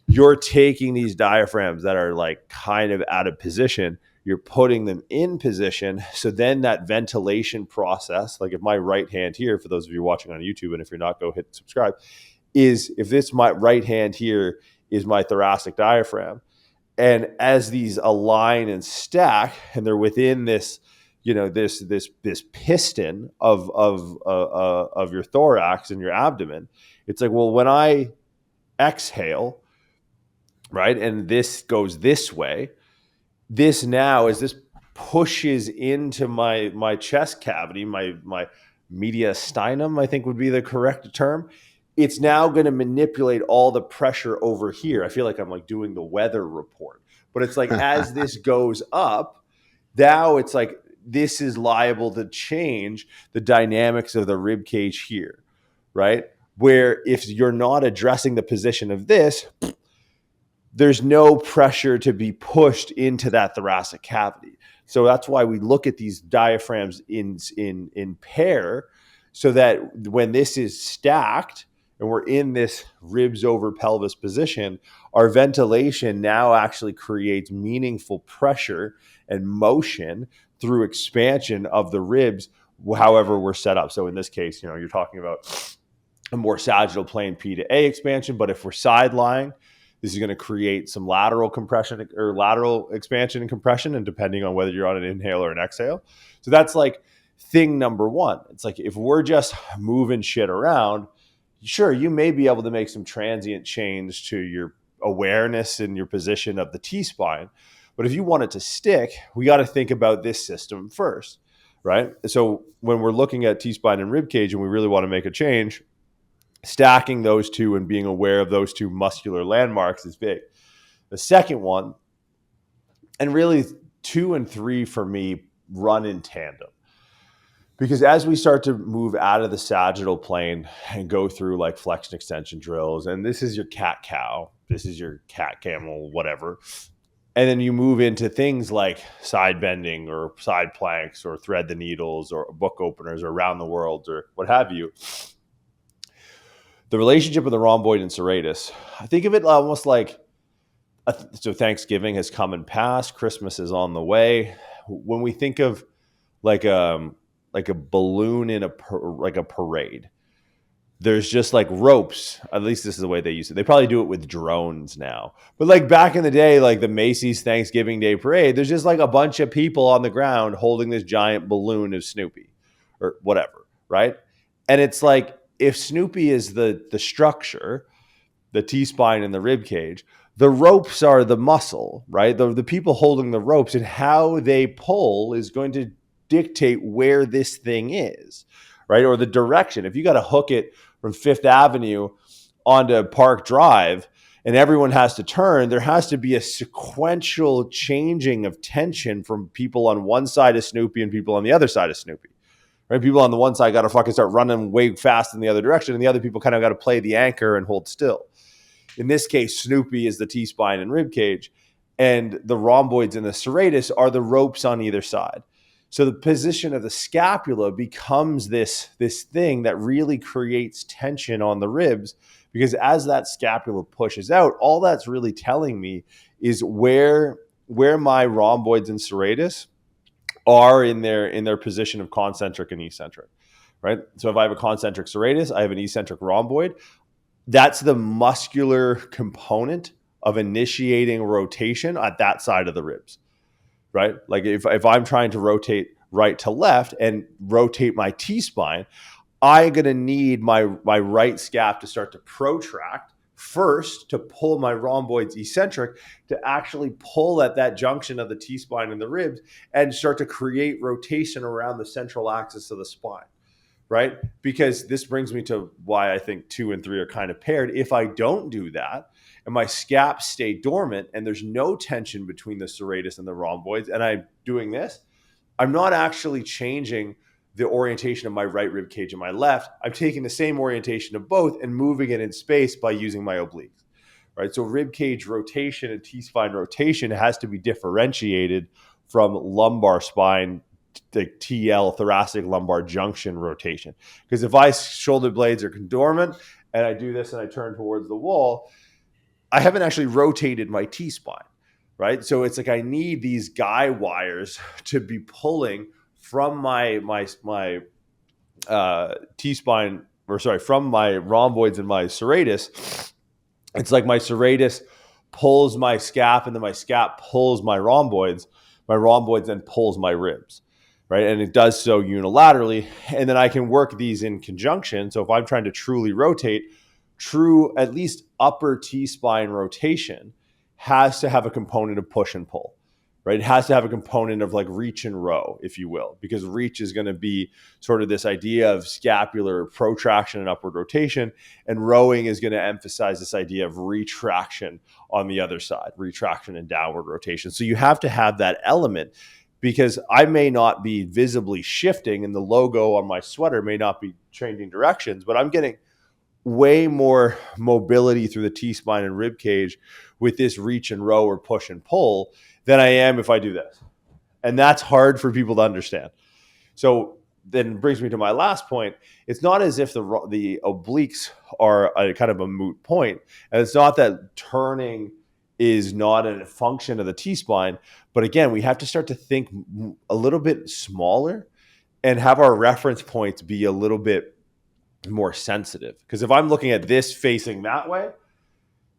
you're taking these diaphragms that are like kind of out of position, you're putting them in position. So then that ventilation process, like if my right hand here, for those of you watching on YouTube, and if you're not, go hit subscribe, is if this my right hand here is my thoracic diaphragm. And as these align and stack, and they're within this, this piston of your thorax and your abdomen, it's like, well, when I exhale, right, and this goes this way, this now as this pushes into my chest cavity, my mediastinum, I think would be the correct term. It's now going to manipulate all the pressure over here. I feel like I'm like doing the weather report, but it's like as this goes up, now it's like this is liable to change the dynamics of the rib cage here, right? Where if you're not addressing the position of this, there's no pressure to be pushed into that thoracic cavity. So that's why we look at these diaphragms in pair, so that when this is stacked and we're in this ribs over pelvis position, our ventilation now actually creates meaningful pressure and motion through expansion of the ribs, however we're set up. So in this case, you're talking about a more sagittal plane P to A expansion, but if we're side lying, this is going to create some lateral compression or lateral expansion and compression, and depending on whether you're on an inhale or an exhale. So that's like thing number one. It's like if we're just moving shit around, sure, you may be able to make some transient change to your awareness and your position of the T-spine. But if you want it to stick, we got to think about this system first, right? So when we're looking at T-spine and rib cage and we really want to make a change, stacking those two and being aware of those two muscular landmarks is big. The second one, and really 2 and 3 for me, run in tandem. Because as we start to move out of the sagittal plane and go through like flexion extension drills, and this is your cat cow, this is your cat camel, whatever. And then you move into things like side bending or side planks or thread the needles or book openers or around the world or what have you. The relationship of the rhomboid and serratus, I think of it almost like, so Thanksgiving has come and passed, Christmas is on the way. When we think of like a balloon in a parade, there's just like ropes. At least this is the way they use it. They probably do it with drones now. But like back in the day, like the Macy's Thanksgiving Day Parade, there's just like a bunch of people on the ground holding this giant balloon of Snoopy or whatever, right? And it's like, if Snoopy is the structure, the T-spine and the rib cage, the ropes are the muscle, right? The people holding the ropes and how they pull is going to dictate where this thing is, right? Or the direction. If you got to hook it from Fifth Avenue onto Park Drive and everyone has to turn, there has to be a sequential changing of tension from people on one side of Snoopy and people on the other side of Snoopy. Right? People on the one side got to fucking start running way fast in the other direction, and the other people kind of got to play the anchor and hold still. In this case, Snoopy is the T-spine and rib cage, and the rhomboids and the serratus are the ropes on either side. So the position of the scapula becomes this thing that really creates tension on the ribs, because as that scapula pushes out, all that's really telling me is where my rhomboids and serratus are in their position of concentric and eccentric, right? So if I have a concentric serratus, I have an eccentric rhomboid. That's the muscular component of initiating rotation at that side of the ribs, right? Like if I'm trying to rotate right to left and rotate my T-spine, I'm going to need my right scap to start to protract first to pull my rhomboids eccentric, to actually pull at that junction of the T-spine and the ribs and start to create rotation around the central axis of the spine, right? Because this brings me to why I think 2 and 3 are kind of paired. If I don't do that and my scaps stay dormant and there's no tension between the serratus and the rhomboids and I'm doing this, I'm not actually changing the orientation of my right rib cage and my left. I'm taking the same orientation of both and moving it in space by using my obliques, right? So rib cage rotation and T-spine rotation has to be differentiated from lumbar spine, the TL, thoracic lumbar junction rotation. Because if my shoulder blades are dormant and I do this and I turn towards the wall, I haven't actually rotated my T-spine, right? So it's like I need these guy wires to be pulling from my T-spine, or sorry, from my rhomboids and my serratus. It's like my serratus pulls my scap, and then my scap pulls my rhomboids then pulls my ribs, right? And it does so unilaterally, and then I can work these in conjunction. So if I'm trying to truly rotate, true at least upper T-spine rotation has to have a component of push and pull, right? It has to have a component of like reach and row, if you will, because reach is going to be sort of this idea of scapular protraction and upward rotation, and rowing is going to emphasize this idea of retraction on the other side, retraction and downward rotation. So you have to have that element, because I may not be visibly shifting and the logo on my sweater may not be changing directions, but I'm getting way more mobility through the T-spine and rib cage with this reach and row or push and pull than I am if I do this. And that's hard for people to understand. So then brings me to my last point. It's not as if the obliques are a kind of a moot point. And it's not that turning is not a function of the T-spine. But again, we have to start to think a little bit smaller and have our reference points be a little bit more sensitive. Because if I'm looking at this facing that way,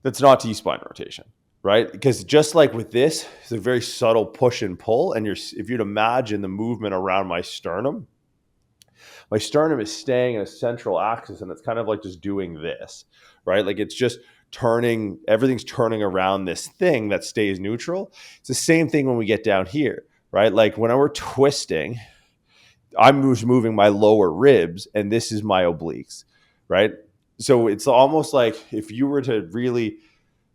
that's not T-spine rotation, right? Because just like with this, it's a very subtle push and pull. And if you'd imagine the movement around my sternum is staying in a central axis, and it's kind of like just doing this, right? Like it's just turning, everything's turning around this thing that stays neutral. It's the same thing when we get down here, right? Like when we're twisting, I'm just moving my lower ribs, and this is my obliques, right? So it's almost like if you were to really,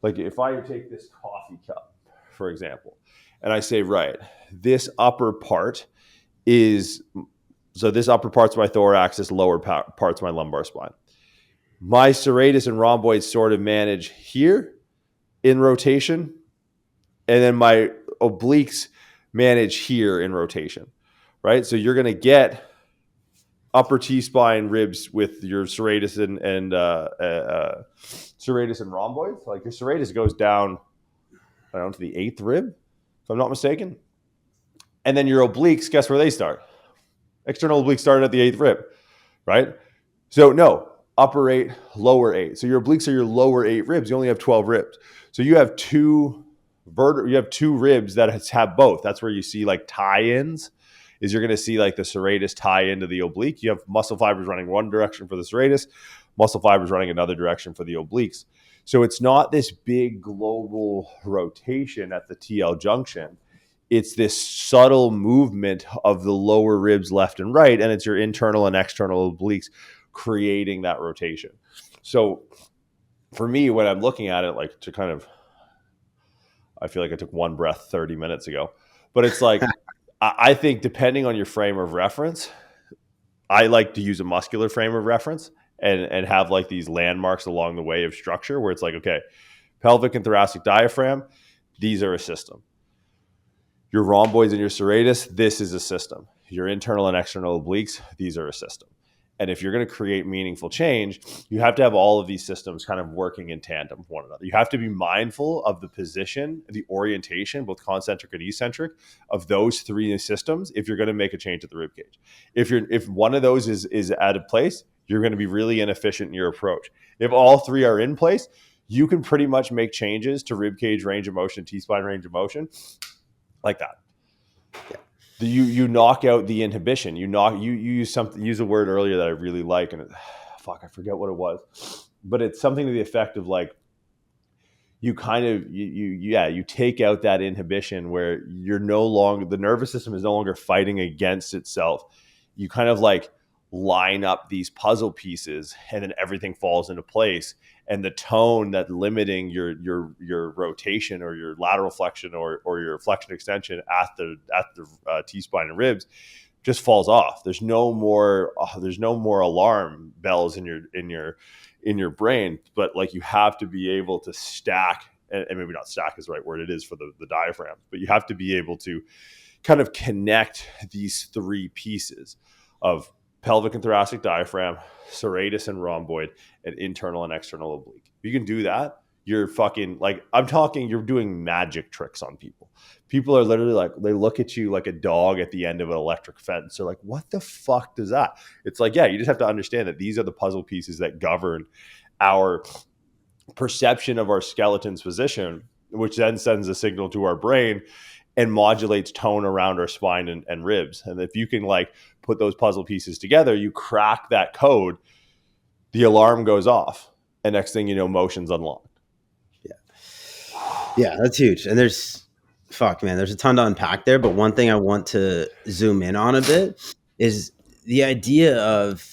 like if I take this coffee cup, for example, and I say, right, this upper part is, so this upper part's my thorax, this lower part's my lumbar spine. My serratus and rhomboids sort of manage here in rotation, and then my obliques manage here in rotation. Right, so you're going to get upper T-spine ribs with your serratus and serratus and rhomboids. Like your serratus goes down, I don't know, to the 8th rib, if I'm not mistaken. And then your obliques, guess where they start? External obliques start at the 8th rib, right? So no, upper 8, lower 8. So your obliques are your lower 8 ribs. You only have 12 ribs. So you have two ribs that have both. That's where you see like tie-ins. Is you're going to see like the serratus tie into the oblique. You have muscle fibers running one direction for the serratus, muscle fibers running another direction for the obliques. So it's not this big global rotation at the TL junction. It's this subtle movement of the lower ribs left and right, and it's your internal and external obliques creating that rotation. So for me, when I'm looking at it, like to kind of, I feel like I took one breath 30 minutes ago, but it's like, I think depending on your frame of reference, I like to use a muscular frame of reference and have like these landmarks along the way of structure where it's like, okay, pelvic and thoracic diaphragm, these are a system. Your rhomboids and your serratus, this is a system. Your internal and external obliques, these are a system. And if you're going to create meaningful change, you have to have all of these systems kind of working in tandem with one another. You have to be mindful of the position, the orientation, both concentric and eccentric, of those three systems if you're going to make a change at the rib cage. If one of those is out of place, you're going to be really inefficient in your approach. If all three are in place, you can pretty much make changes to rib cage range of motion, T-spine range of motion, like that. Yeah. You knock out the inhibition. You use a word earlier that I really like, and I forget what it was, but it's something to the effect of like you kind of you take out that inhibition where you're no longer, the nervous system is no longer fighting against itself. You kind of like line up these puzzle pieces, and then everything falls into place. And the tone that limiting your rotation or your lateral flexion or your flexion extension at the T-spine and ribs just falls off. There's no more alarm bells in your brain. But like, you have to be able to stack, and maybe not stack is the right word, it is for the diaphragm, but you have to be able to kind of connect these three pieces of pelvic and thoracic diaphragm, serratus and rhomboid, and internal and external oblique. If you can do that, you're fucking, like, I'm talking, you're doing magic tricks on people. People are literally like, they look at you like a dog at the end of an electric fence. They're like, what the fuck does that? It's like, yeah, you just have to understand that these are the puzzle pieces that govern our perception of our skeleton's position, which then sends a signal to our brain and modulates tone around our spine and ribs. And if you can like put those puzzle pieces together, you crack that code, the alarm goes off, and next thing you know, motion's unlocked. Yeah, that's huge. And there's a ton to unpack there. But one thing I want to zoom in on a bit is the idea of,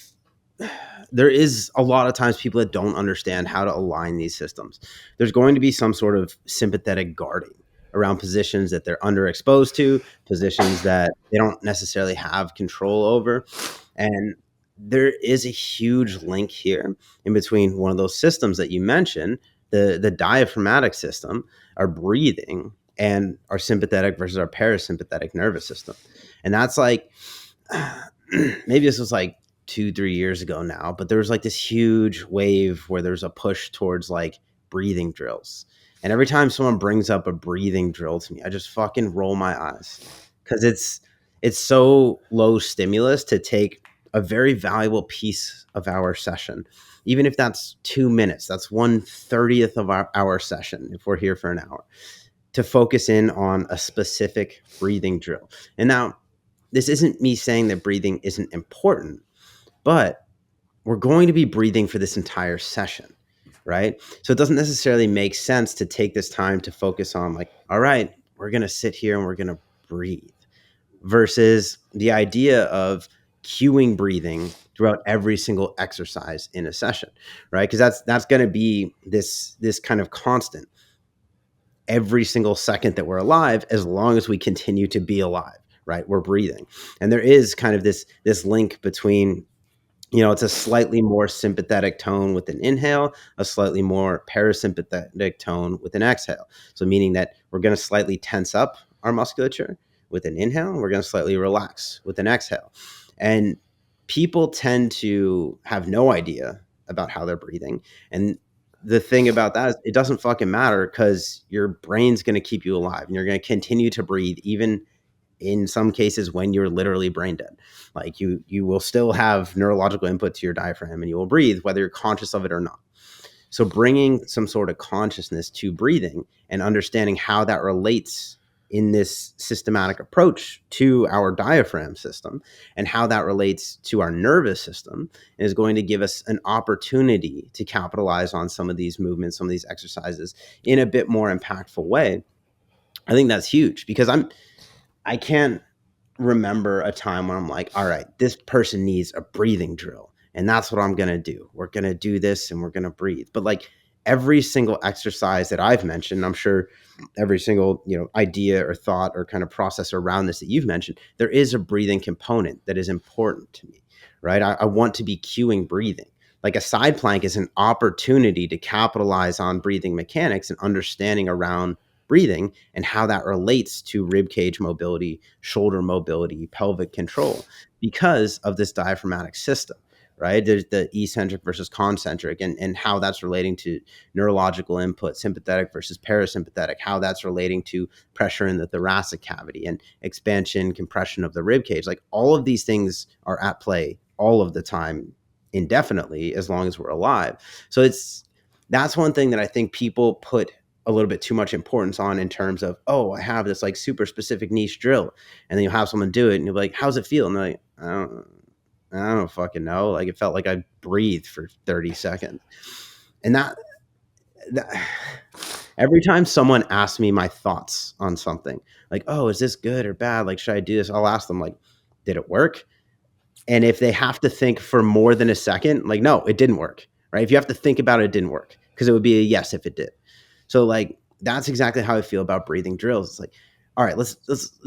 there is a lot of times people that don't understand how to align these systems. There's going to be some sort of sympathetic guarding around positions that they're underexposed to, positions that they don't necessarily have control over. And there is a huge link here in between one of those systems that you mentioned, the diaphragmatic system, our breathing, and our sympathetic versus our parasympathetic nervous system. And that's like, maybe this was like 2-3 years ago now, but there was like this huge wave where there's a push towards like breathing drills. And every time someone brings up a breathing drill to me, I just fucking roll my eyes, because it's so low stimulus to take a very valuable piece of our session. Even if that's 2 minutes, that's 1/30th of our session, if we're here for an hour, to focus in on a specific breathing drill. And now, this isn't me saying that breathing isn't important, but we're going to be breathing for this entire session, right? So it doesn't necessarily make sense to take this time to focus on like, all right, we're going to sit here and we're going to breathe, versus the idea of cueing breathing throughout every single exercise in a session, right? Because that's going to be this kind of constant every single second that we're alive, as long as we continue to be alive, right? We're breathing. And there is kind of this link between, it's a slightly more sympathetic tone with an inhale, a slightly more parasympathetic tone with an exhale. So meaning that we're going to slightly tense up our musculature with an inhale, and we're going to slightly relax with an exhale. And people tend to have no idea about how they're breathing. And the thing about that is, it doesn't fucking matter, because your brain's going to keep you alive, and you're going to continue to breathe, even in some cases when you're literally brain dead. Like you will still have neurological input to your diaphragm, and you will breathe whether you're conscious of it or not. So bringing some sort of consciousness to breathing and understanding how that relates in this systematic approach to our diaphragm system, and how that relates to our nervous system, is going to give us an opportunity to capitalize on some of these movements, some of these exercises in a bit more impactful way. I think that's huge, because I can't remember a time when I'm like, all right, this person needs a breathing drill, and that's what I'm going to do. We're going to do this and we're going to breathe. But like every single exercise that I've mentioned, I'm sure every single, idea or thought or kind of process around this that you've mentioned, there is a breathing component that is important to me, right? I want to be cueing breathing. Like a side plank is an opportunity to capitalize on breathing mechanics and understanding around breathing and how that relates to rib cage mobility, shoulder mobility, pelvic control, because of this diaphragmatic system, right? There's the eccentric versus concentric, and how that's relating to neurological input, sympathetic versus parasympathetic, how that's relating to pressure in the thoracic cavity and expansion, compression of the rib cage. Like all of these things are at play all of the time, indefinitely, as long as we're alive. So that's one thing that I think people put a little bit too much importance on, in terms of, oh, I have this like super specific niche drill, and then you'll have someone do it and you'll be like, how's it feel? And they're like, I don't fucking know. Like it felt like I breathed for 30 seconds. And that every time someone asks me my thoughts on something, like, oh, is this good or bad? Like, should I do this? I'll ask them like, did it work? And if they have to think for more than a second, like, no, it didn't work, right? If you have to think about it, it didn't work, because it would be a yes if it did. So like, that's exactly how I feel about breathing drills. It's like, all right, let's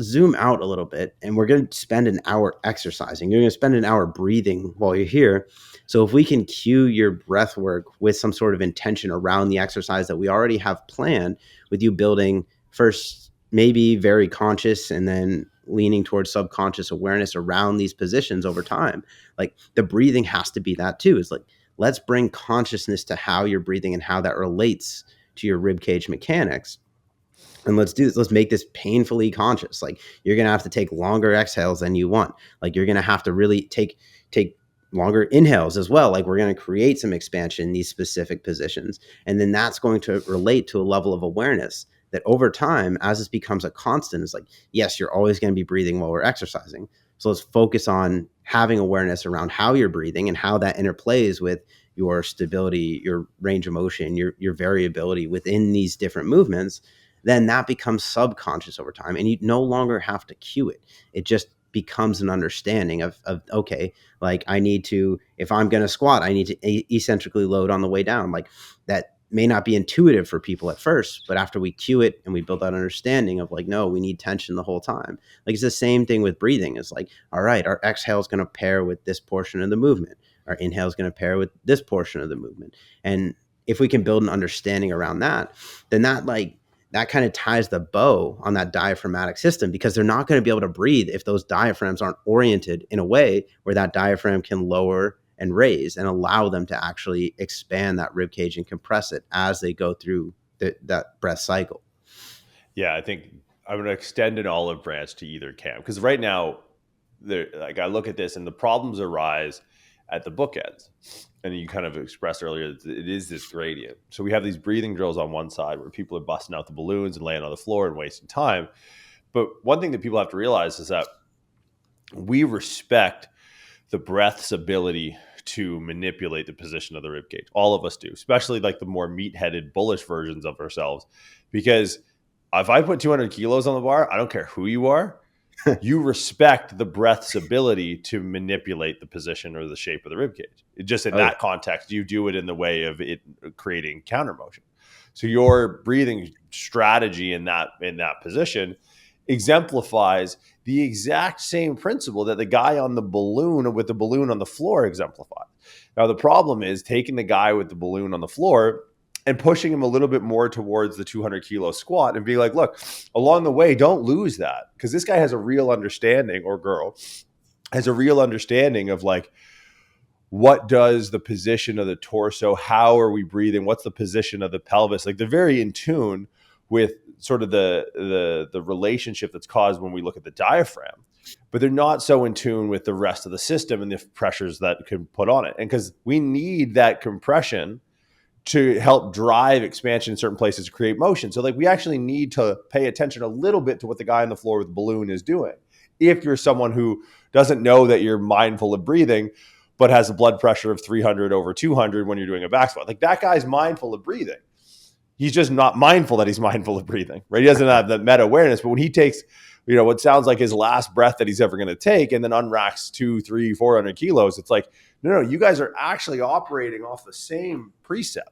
zoom out a little bit, and we're going to spend an hour exercising. You're going to spend an hour breathing while you're here. So if we can cue your breath work with some sort of intention around the exercise that we already have planned, with you building first maybe very conscious and then leaning towards subconscious awareness around these positions over time, like the breathing has to be that too. It's like, let's bring consciousness to how you're breathing and how that relates to your rib cage mechanics. And let's do this. Let's make this painfully conscious. Like, you're going to have to take longer exhales than you want. Like, you're going to have to really take longer inhales as well. Like, we're going to create some expansion in these specific positions. And then that's going to relate to a level of awareness that over time, as this becomes a constant, it's like, yes, you're always going to be breathing while we're exercising. So let's focus on having awareness around how you're breathing and how that interplays with your stability, your range of motion, your variability within these different movements. Then that becomes subconscious over time, and you no longer have to cue it. It just becomes an understanding of okay, like, I need to, if I'm going to squat, I need to eccentrically load on the way down. Like, that may not be intuitive for people at first, but after we cue it and we build that understanding of like, no, we need tension the whole time. Like, it's the same thing with breathing. It's like, all right, our exhale is going to pair with this portion of the movement. Our inhale is going to pair with this portion of the movement. And if we can build an understanding around that, then that kind of ties the bow on that diaphragmatic system, because they're not going to be able to breathe if those diaphragms aren't oriented in a way where that diaphragm can lower and raise and allow them to actually expand that rib cage and compress it as they go through that breath cycle. Yeah, I think I'm going to extend an olive branch to either camp, because right now, like, I look at this and the problems arise at the bookends. And you kind of expressed earlier, it is this gradient. So we have these breathing drills on one side where people are busting out the balloons and laying on the floor and wasting time. But one thing that people have to realize is that we respect the breath's ability to manipulate the position of the rib cage. All of us do, especially like the more meat-headed, bullish versions of ourselves. Because if I put 200 kilos on the bar, I don't care who you are, you respect the breath's ability to manipulate the position or the shape of the rib cage. Just in that context, you do it in the way of it creating counter motion. So your breathing strategy in that position exemplifies the exact same principle that the guy on the balloon with the balloon on the floor exemplifies. Now, the problem is taking the guy with the balloon on the floor and pushing him a little bit more towards the 200 kilo squat and being like, look, along the way, don't lose that. Because this guy has a real understanding, or girl has a real understanding of like, what does the position of the torso, how are we breathing, what's the position of the pelvis? Like, they're very in tune with sort of the relationship that's caused when we look at the diaphragm, but they're not so in tune with the rest of the system and the pressures that can put on it. And because we need that compression to help drive expansion in certain places to create motion. So like, we actually need to pay attention a little bit to what the guy on the floor with the balloon is doing. If you're someone who doesn't know that you're mindful of breathing, but has a blood pressure of 300 over 200 when you're doing a back squat, like, that guy's mindful of breathing. He's just not mindful that he's mindful of breathing, right? He doesn't have the meta awareness, but when he takes, what sounds like his last breath that he's ever going to take, and then unracks 200, 300, 400 kilos, it's like, no, you guys are actually operating off the same precept.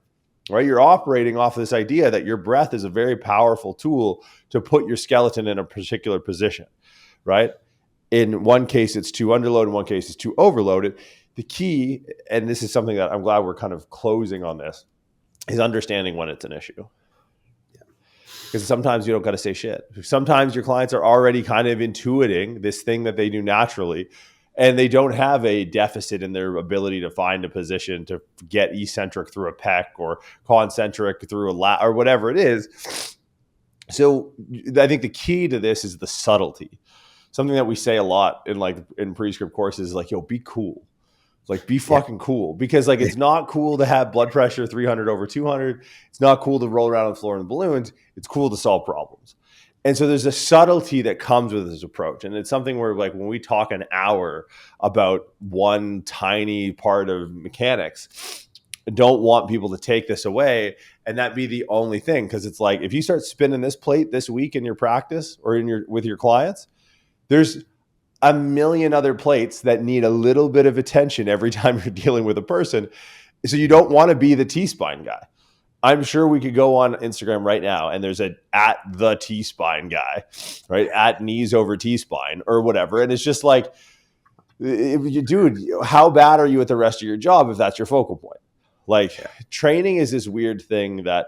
Right? You're operating off of this idea that your breath is a very powerful tool to put your skeleton in a particular position, right? In one case, it's too underloaded. In one case, it's too overloaded. The key, and this is something that I'm glad we're kind of closing on this, is understanding when it's an issue. Because sometimes you don't got to say shit. Sometimes your clients are already kind of intuiting this thing that they do naturally, and they don't have a deficit in their ability to find a position to get eccentric through a pec or concentric through a lat or whatever it is. So I think the key to this is the subtlety. Something that we say a lot in prescript courses is like, yo, be cool. Like, be fucking cool. Because like, it's not cool to have blood pressure 300 over 200. It's not cool to roll around on the floor in balloons. It's cool to solve problems. And so there's a subtlety that comes with this approach. And it's something where, like, when we talk an hour about one tiny part of mechanics, I don't want people to take this away and that be the only thing. Because it's like, if you start spinning this plate this week in your practice or with your clients, there's a million other plates that need a little bit of attention every time you're dealing with a person. So you don't want to be the T-spine guy. I'm sure we could go on Instagram right now and there's at the T-spine guy, right? At knees over T-spine or whatever. And it's just like, dude, how bad are you at the rest of your job if that's your focal point? Like training is this weird thing that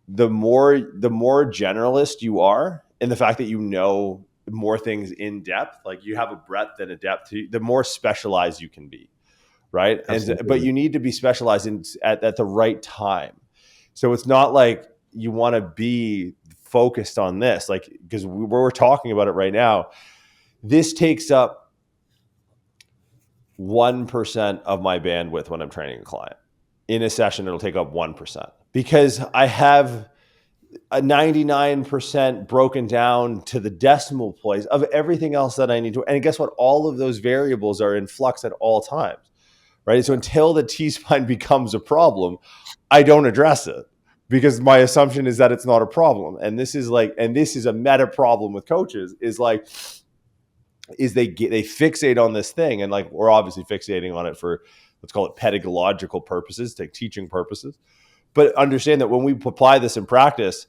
the more generalist you are, and the fact that you know more things in depth, like you have a breadth and a depth, the more specialized you can be, right? But you need to be specialized at the right time. So it's not like you want to be focused on this, like, because we're talking about it right now. This takes up 1% of my bandwidth when I'm training a client. In a session, it'll take up 1% because I have a 99% broken down to the decimal place of everything else that I need to. And guess what? All of those variables are in flux at all times, right? So until the T-spine becomes a problem, I don't address it because my assumption is that it's not a problem. And this is a meta problem with coaches is they fixate on this thing. And like, we're obviously fixating on it for, let's call it pedagogical purposes, like teaching purposes. But understand that when we apply this in practice,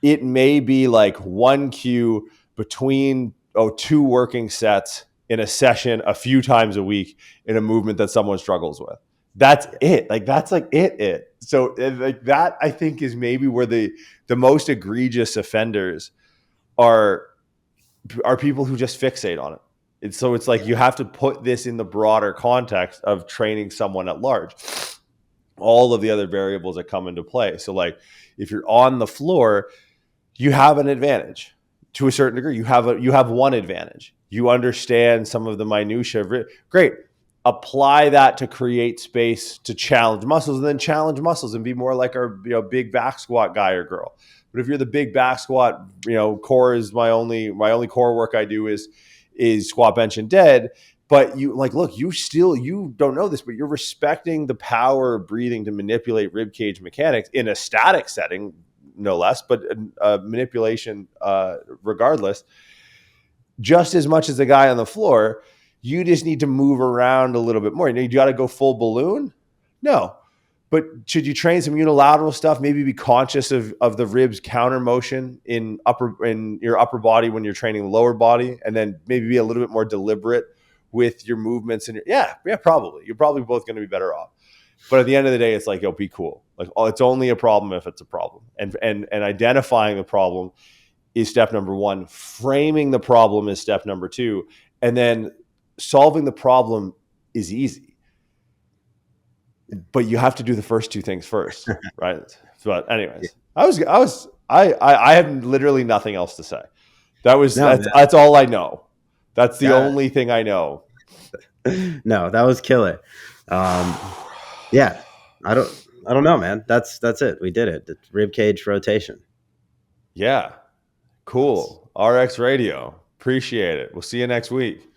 it may be like one cue between 2 working sets in a session a few times a week in a movement that someone struggles with. That's it. Like that's like it. So like that, I think, is maybe where the most egregious offenders are people who just fixate on it. And so it's like you have to put this in the broader context of training someone at large. All of the other variables that come into play. So like if you're on the floor, you have an advantage to a certain degree. You have one advantage. You understand some of the minutia. Great. Apply that to create space to challenge muscles, and then challenge muscles and be more like our big back squat guy or girl. But if you're the big back squat, core is my only core work I do is squat, bench, and dead. But you you don't know this, but you're respecting the power of breathing to manipulate rib cage mechanics in a static setting, no less, but manipulation regardless, just as much as the guy on the floor. You just need to move around a little bit more. You got to go full balloon? No. But should you train some unilateral stuff? Maybe be conscious of the ribs counter motion in your upper body when you're training the lower body, and then maybe be a little bit more deliberate with your movements. And probably. You're probably both going to be better off. But at the end of the day, it's like, be cool. Like, it's only a problem if it's a problem. And identifying the problem is step number 1. Framing the problem is step number 2. And then solving the problem is easy, but you have to do the first 2 things first, right? But anyways, I have literally nothing else to say. That's all I know. That's the only thing I know. No, that was killer. Yeah, I don't know, man. That's it. We did it. It's rib cage rotation. Yeah, cool. RX Radio. Appreciate it. We'll see you next week.